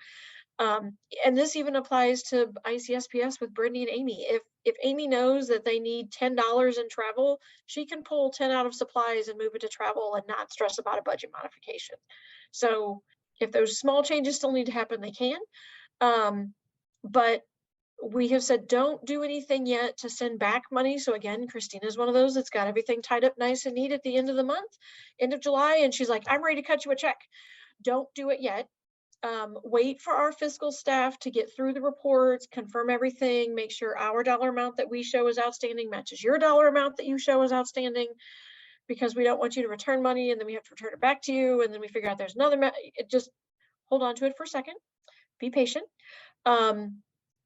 and this even applies to ICSPS with Brittany and Amy. If Amy knows that they need $10 in travel, she can pull 10 out of supplies and move it to travel and not stress about a budget modification. So if those small changes still need to happen, they can. But we have said don't do anything yet to send back money. So again, Christina is one of those that's got everything tied up nice and neat at the end of the month, end of July, and she's like, I'm ready to cut you a check. Don't do it yet. Wait for our fiscal staff to get through the reports, confirm everything, make sure our dollar amount that we show as outstanding matches your dollar amount that you show as outstanding, because we don't want you to return money and then we have to return it back to you and then we figure out there's another, just hold on to it for a second, be patient.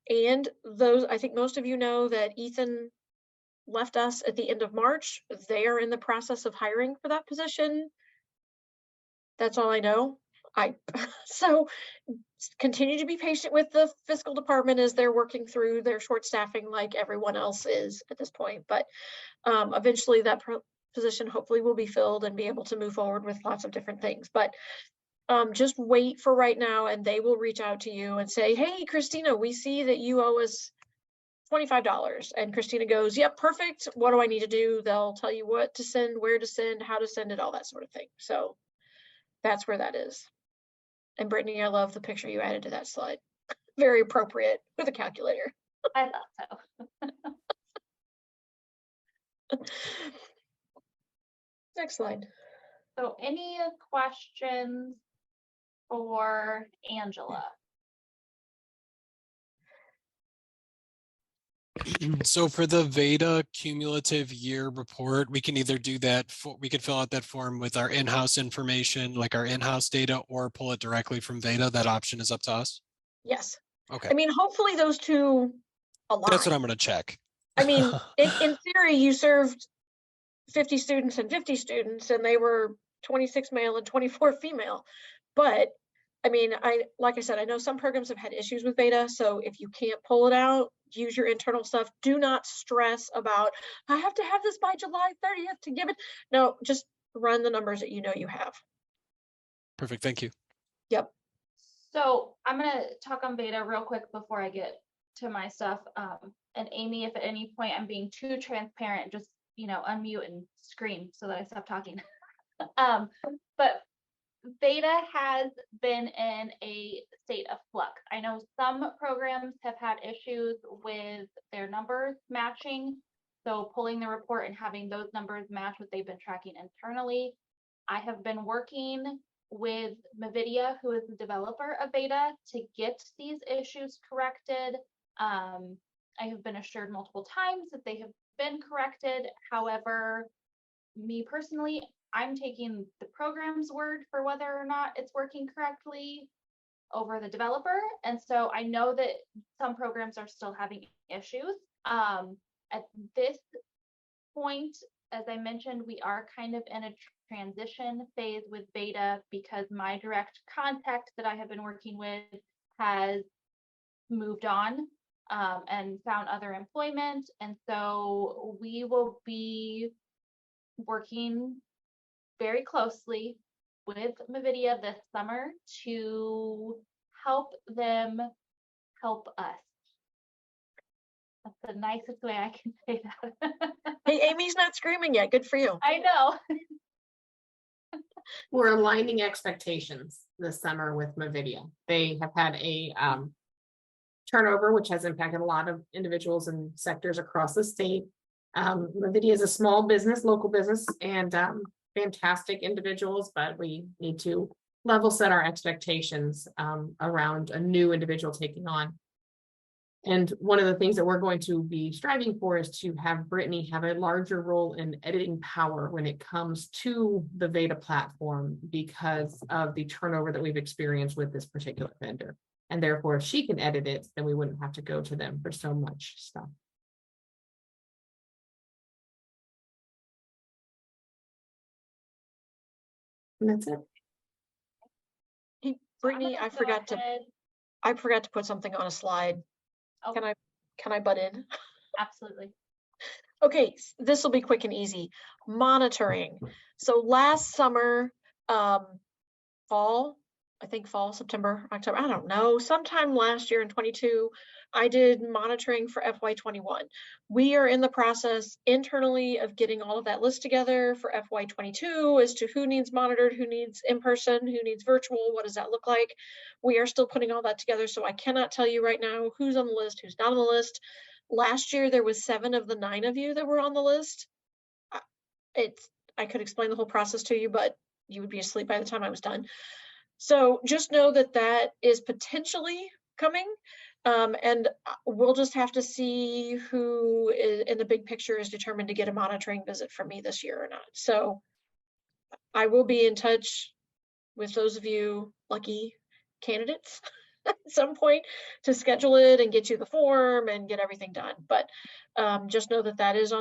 And those, I think most of you know that Ethan left us at the end of March. They are in the process of hiring for that position. That's all I know. So continue to be patient with the fiscal department as they're working through their short staffing like everyone else is at this point. But eventually that position hopefully will be filled and be able to move forward with lots of different things. But just wait for right now and they will reach out to you and say, hey, Christina, we see that you owe us $25. And Christina goes, yep, perfect. What do I need to do? They'll tell you what to send, where to send, how to send it, all that sort of thing. So that's where that is. And Brittany, I love the picture you added to that slide. very appropriate with a calculator. I thought so. Next slide. So any questions for Angela? So for the Veda cumulative year report, we can either do that, we could fill out that form with our in-house information, like our in-house data, or pull it directly from Veda. That option is up to us. Yes. Okay, I mean, hopefully those two align. that's what I'm gonna check. I mean, in theory, you served 50 students and 50 students, and they were 26 male and 24 female. But I mean, like I said, I know some programs have had issues with Veda. So if you can't pull it out, use your internal stuff. Do not stress about, I have to have this by July 30th to give it. No, just run the numbers that you know you have. Perfect, thank you. Yep. So I'm gonna talk on Veda real quick before I get to my stuff. And Amy, if at any point I'm being too transparent, just, you know, unmute and scream so that I stop talking. But Veda has been in a state of flux. I know some programs have had issues with their numbers matching. So pulling the report and having those numbers match what they've been tracking internally. I have been working with Nvidia, who is the developer of Veda, to get these issues corrected. I have been assured multiple times that they have been corrected. However, me personally, I'm taking the program's word for whether or not it's working correctly over the developer. And so I know that some programs are still having issues. At this point, as I mentioned, we are kind of in a transition phase with Veda because my direct contact that I have been working with has moved on and found other employment. And so we will be working very closely with Nvidia this summer to help them help us. That's the nicest way I can say that. Hey, Amy's not screaming yet. Good for you. I know. We're aligning expectations this summer with Nvidia. They have had a turnover, which has impacted a lot of individuals and sectors across the state. Nvidia is a small business, local business, and fantastic individuals, but we need to level set our expectations around a new individual taking on. And one of the things that we're going to be striving for is to have Brittany have a larger role in editing power when it comes to the Veda platform because of the turnover that we've experienced with this particular vendor. And therefore, if she can edit it, then we wouldn't have to go to them for so much stuff. And that's it. Hey, Brittany, I forgot to put something on a slide. Oh. Can I butt in? Absolutely. Okay, this will be quick and easy. Monitoring. So last summer, fall, September, October, I don't know, sometime last year in 22, I did monitoring for FY21. We are in the process internally of getting all of that list together for FY22 as to who needs monitored, who needs in person, who needs virtual, what does that look like? We are still putting all that together, so I cannot tell you right now who's on the list, who's not on the list. Last year, there was 7 of the 9 of you that were on the list. I could explain the whole process to you, but you would be asleep by the time I was done. So just know that that is potentially coming. And we'll just have to see who in the big picture is determined to get a monitoring visit from me this year or not. So I will be in touch with those of you lucky candidates at some point to schedule it and get you the form and get everything done. But just know that that is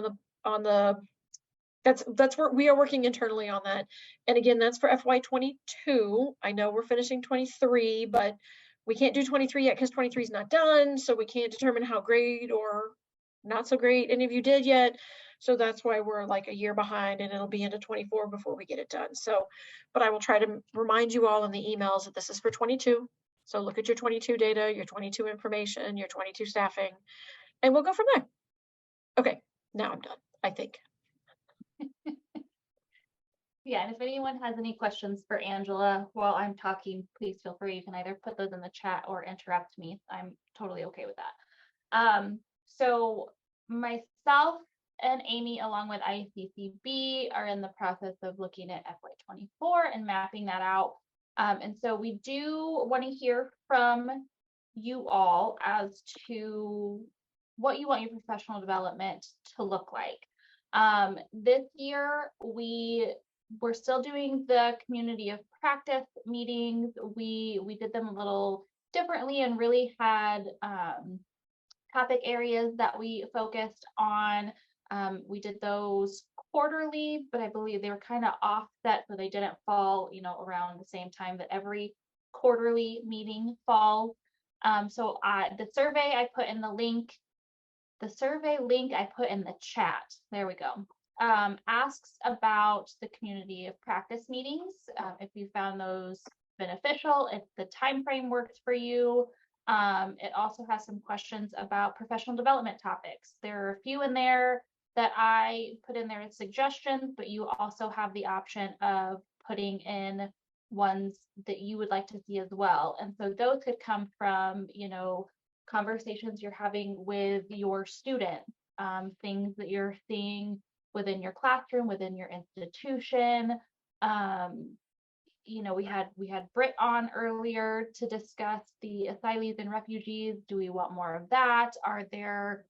that's where we are working internally on that. And again, that's for FY22. I know we're finishing 23, but we can't do 23 yet because 23 is not done. So we can't determine how great or not so great any of you did yet. So that's why we're like a year behind and it'll be into 24 before we get it done. So, but I will try to remind you all in the emails that this is for 22. So look at your 22 data, your 22 information, your 22 staffing, and we'll go from there. Okay, now I'm done, I think. Yeah, and if anyone has any questions for Angela while I'm talking, please feel free. You can either put those in the chat or interrupt me. I'm totally okay with that. So myself and Amy, along with ICCB, are in the process of looking at FY24 and mapping that out. And so we do want to hear from you all as to what you want your professional development to look like. This year, we're still doing the community of practice meetings. We did them a little differently and really had topic areas that we focused on. We did those quarterly, but I believe they were kind of offset, so they didn't fall, around the same time that every quarterly meeting falls. So the survey I put in the link. The survey link I put in the chat. There we go. Asks about the community of practice meetings, if you found those beneficial, if the time frame works for you. It also has some questions about professional development topics. There are a few in there that I put in there as suggestions, but you also have the option of putting in ones that you would like to see as well. And so those could come from, conversations you're having with your students, things that you're seeing within your classroom, within your institution. We had Britt on earlier to discuss the asylees and refugees. Do we want more of that? Are there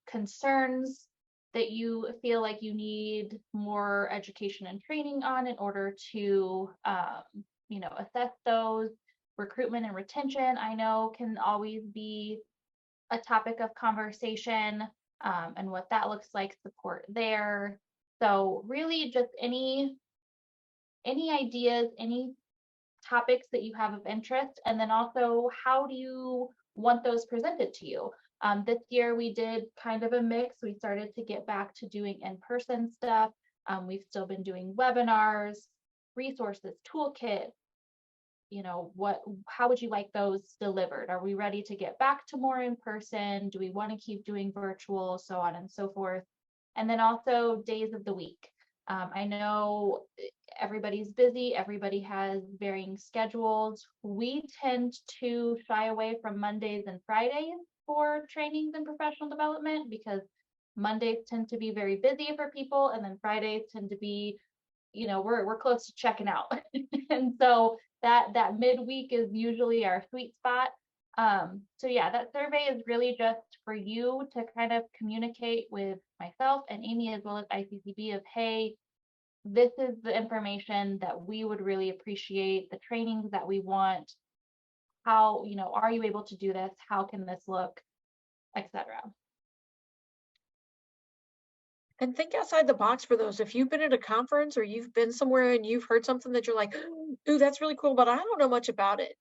concerns that you feel like you need more education and training on in order to assess those? Recruitment and retention, I know, can always be a topic of conversation, and what that looks like, support there. So really just any ideas, any topics that you have of interest, and then also how do you want those presented to you? This year we did kind of a mix. We started to get back to doing in-person stuff. We've still been doing webinars, resources, toolkit. How would you like those delivered? Are we ready to get back to more in person? Do we want to keep doing virtual, so on and so forth? And then also days of the week. I know everybody's busy, everybody has varying schedules. We tend to shy away from Mondays and Fridays for trainings and professional development because Mondays tend to be very busy for people, and then Fridays tend to be, we're close to checking out. And so that midweek is usually our sweet spot. So yeah, that survey is really just for you to kind of communicate with myself and Amy as well as ICCB of, hey, this is the information that we would really appreciate, the trainings that we want. How, are you able to do this? How can this look, etc. And think outside the box for those. If you've been at a conference or you've been somewhere and you've heard something that you're like, ooh, that's really cool, but I don't know much about it.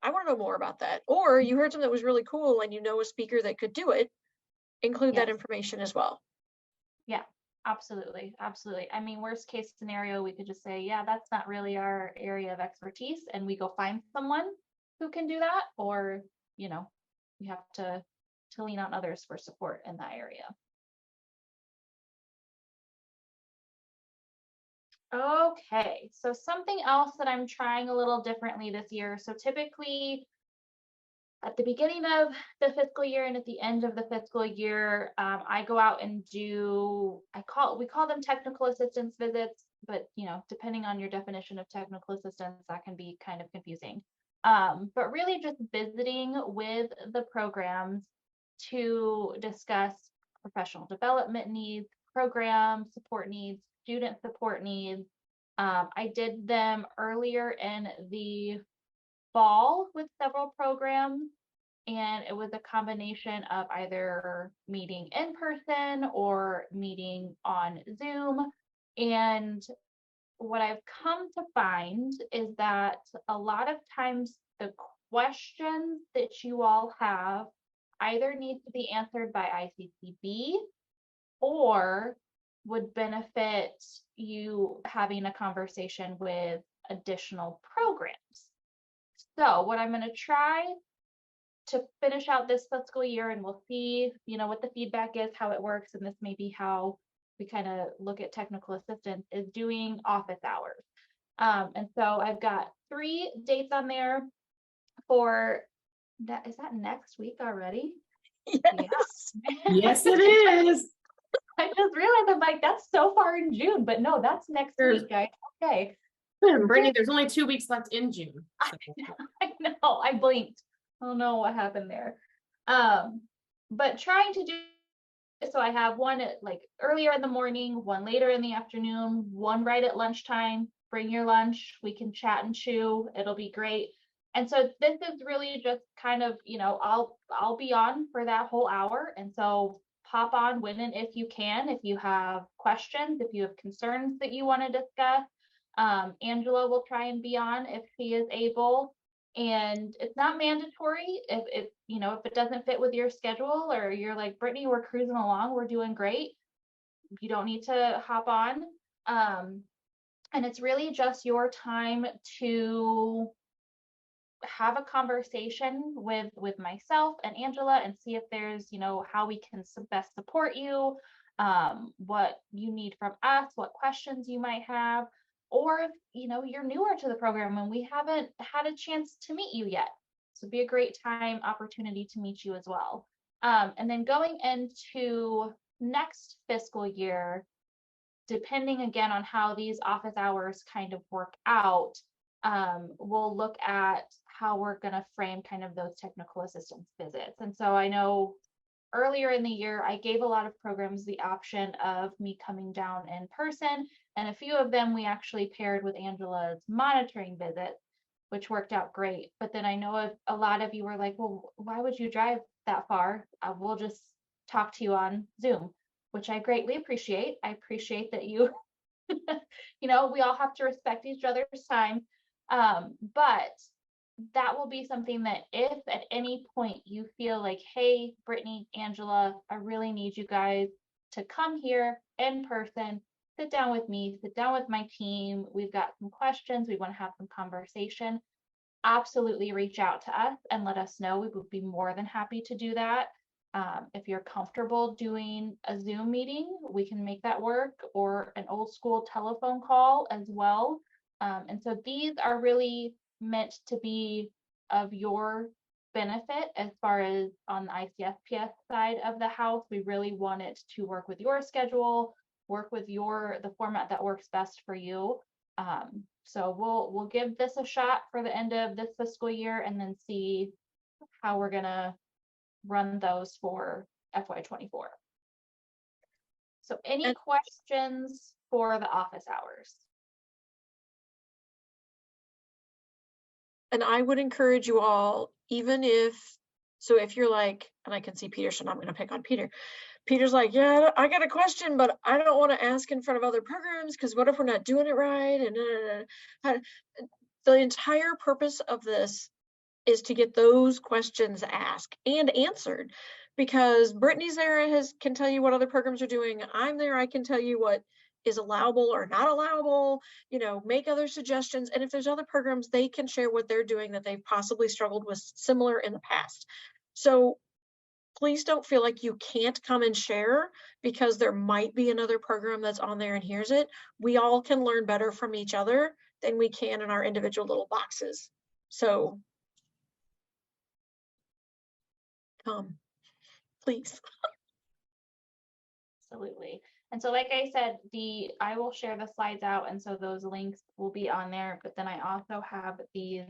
I want to know more about that. Or you heard something that was really cool and you know a speaker that could do it, include that information as well. Yeah, absolutely. Absolutely. I mean, worst case scenario, we could just say, yeah, that's not really our area of expertise, and we go find someone who can do that, or, we have to lean on others for support in that area. Okay, so something else that I'm trying a little differently this year. So typically at the beginning of the fiscal year and at the end of the fiscal year, I go out and we call them technical assistance visits, but depending on your definition of technical assistance, that can be kind of confusing. But really just visiting with the programs to discuss professional development needs, program support needs, student support needs. I did them earlier in the fall with several programs, and it was a combination of either meeting in person or meeting on Zoom. And what I've come to find is that a lot of times the questions that you all have either need to be answered by ICCB or would benefit you having a conversation with additional programs. So what I'm going to try to finish out this fiscal year, and we'll see, what the feedback is, how it works, and this may be how we kind of look at technical assistance, is doing office hours. And so I've got 3 dates on there for that. Is that next week already? Yes. Yes, it is. I just realized, I'm like, that's so far in June, but no, that's next There's- week, guys. Okay. Brittany, there's only 2 weeks left in June. so- I know, I blinked. I don't know what happened there. But trying to do, so I have one at like earlier in the morning, one later in the afternoon, one right at lunchtime. Bring your lunch, we can chat and chew, it'll be great. And so this is really just kind of, you know, I'll be on for that whole hour. And so pop on when and if you can, if you have questions, if you have concerns that you want to discuss. Angela will try and be on if she is able. And it's not mandatory if you know, if it doesn't fit with your schedule, or you're like, Brittany, we're cruising along, we're doing great, you don't need to hop on. And it's really just your time to have a conversation with myself and Angela and see if there's, you know, how we can best support you, what you need from us, what questions you might have, or if, you know, you're newer to the program and we haven't had a chance to meet you yet. So it'd be a great opportunity to meet you as well. And then going into next fiscal year, depending again on how these office hours kind of work out, we'll look at how we're going to frame kind of those technical assistance visits. And so I know earlier in the year, I gave a lot of programs the option of me coming down in person, and a few of them we actually paired with Angela's monitoring visits, which worked out great. But then I know a lot of you were like, well, why would you drive that far? We'll just talk to you on Zoom, which I greatly appreciate. I appreciate that you, you know, we all have to respect each other's time. But that will be something that if at any point you feel like, hey, Brittany, Angela, I really need you guys to come here in person, sit down with me, sit down with my team. We've got some questions. We want to have some conversation. Absolutely reach out to us and let us know. We would be more than happy to do that. If you're comfortable doing a Zoom meeting, we can make that work, or an old school telephone call as well. And so these are really meant to be of your benefit as far as on the ICSPS side of the house. We really want it to work with your schedule, work with the format that works best for you. So we'll give this a shot for the end of this fiscal year and then see how we're gonna run those for FY24. So any questions for the office hours? And I would encourage you all, even if you're like, and I can see Peter, so I'm going to pick on Peter. Peter's like, yeah, I got a question, but I don't want to ask in front of other programs because what if we're not doing it right? And the entire purpose of this is to get those questions asked and answered, because Brittany's there, can tell you what other programs are doing. I'm there, I can tell you what is allowable or not allowable, you know, make other suggestions. And if there's other programs, they can share what they're doing that they've possibly struggled with similar in the past. So please don't feel like you can't come and share because there might be another program that's on there and hears it. We all can learn better from each other than we can in our individual little boxes. So come, please. Absolutely. And so like I said, I will share the slides out, and so those links will be on there, but then I also have these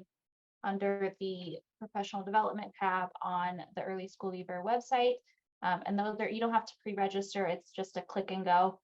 under the professional development tab on the Early School Leaver website. And those you don't have to pre-register, it's just a click and go.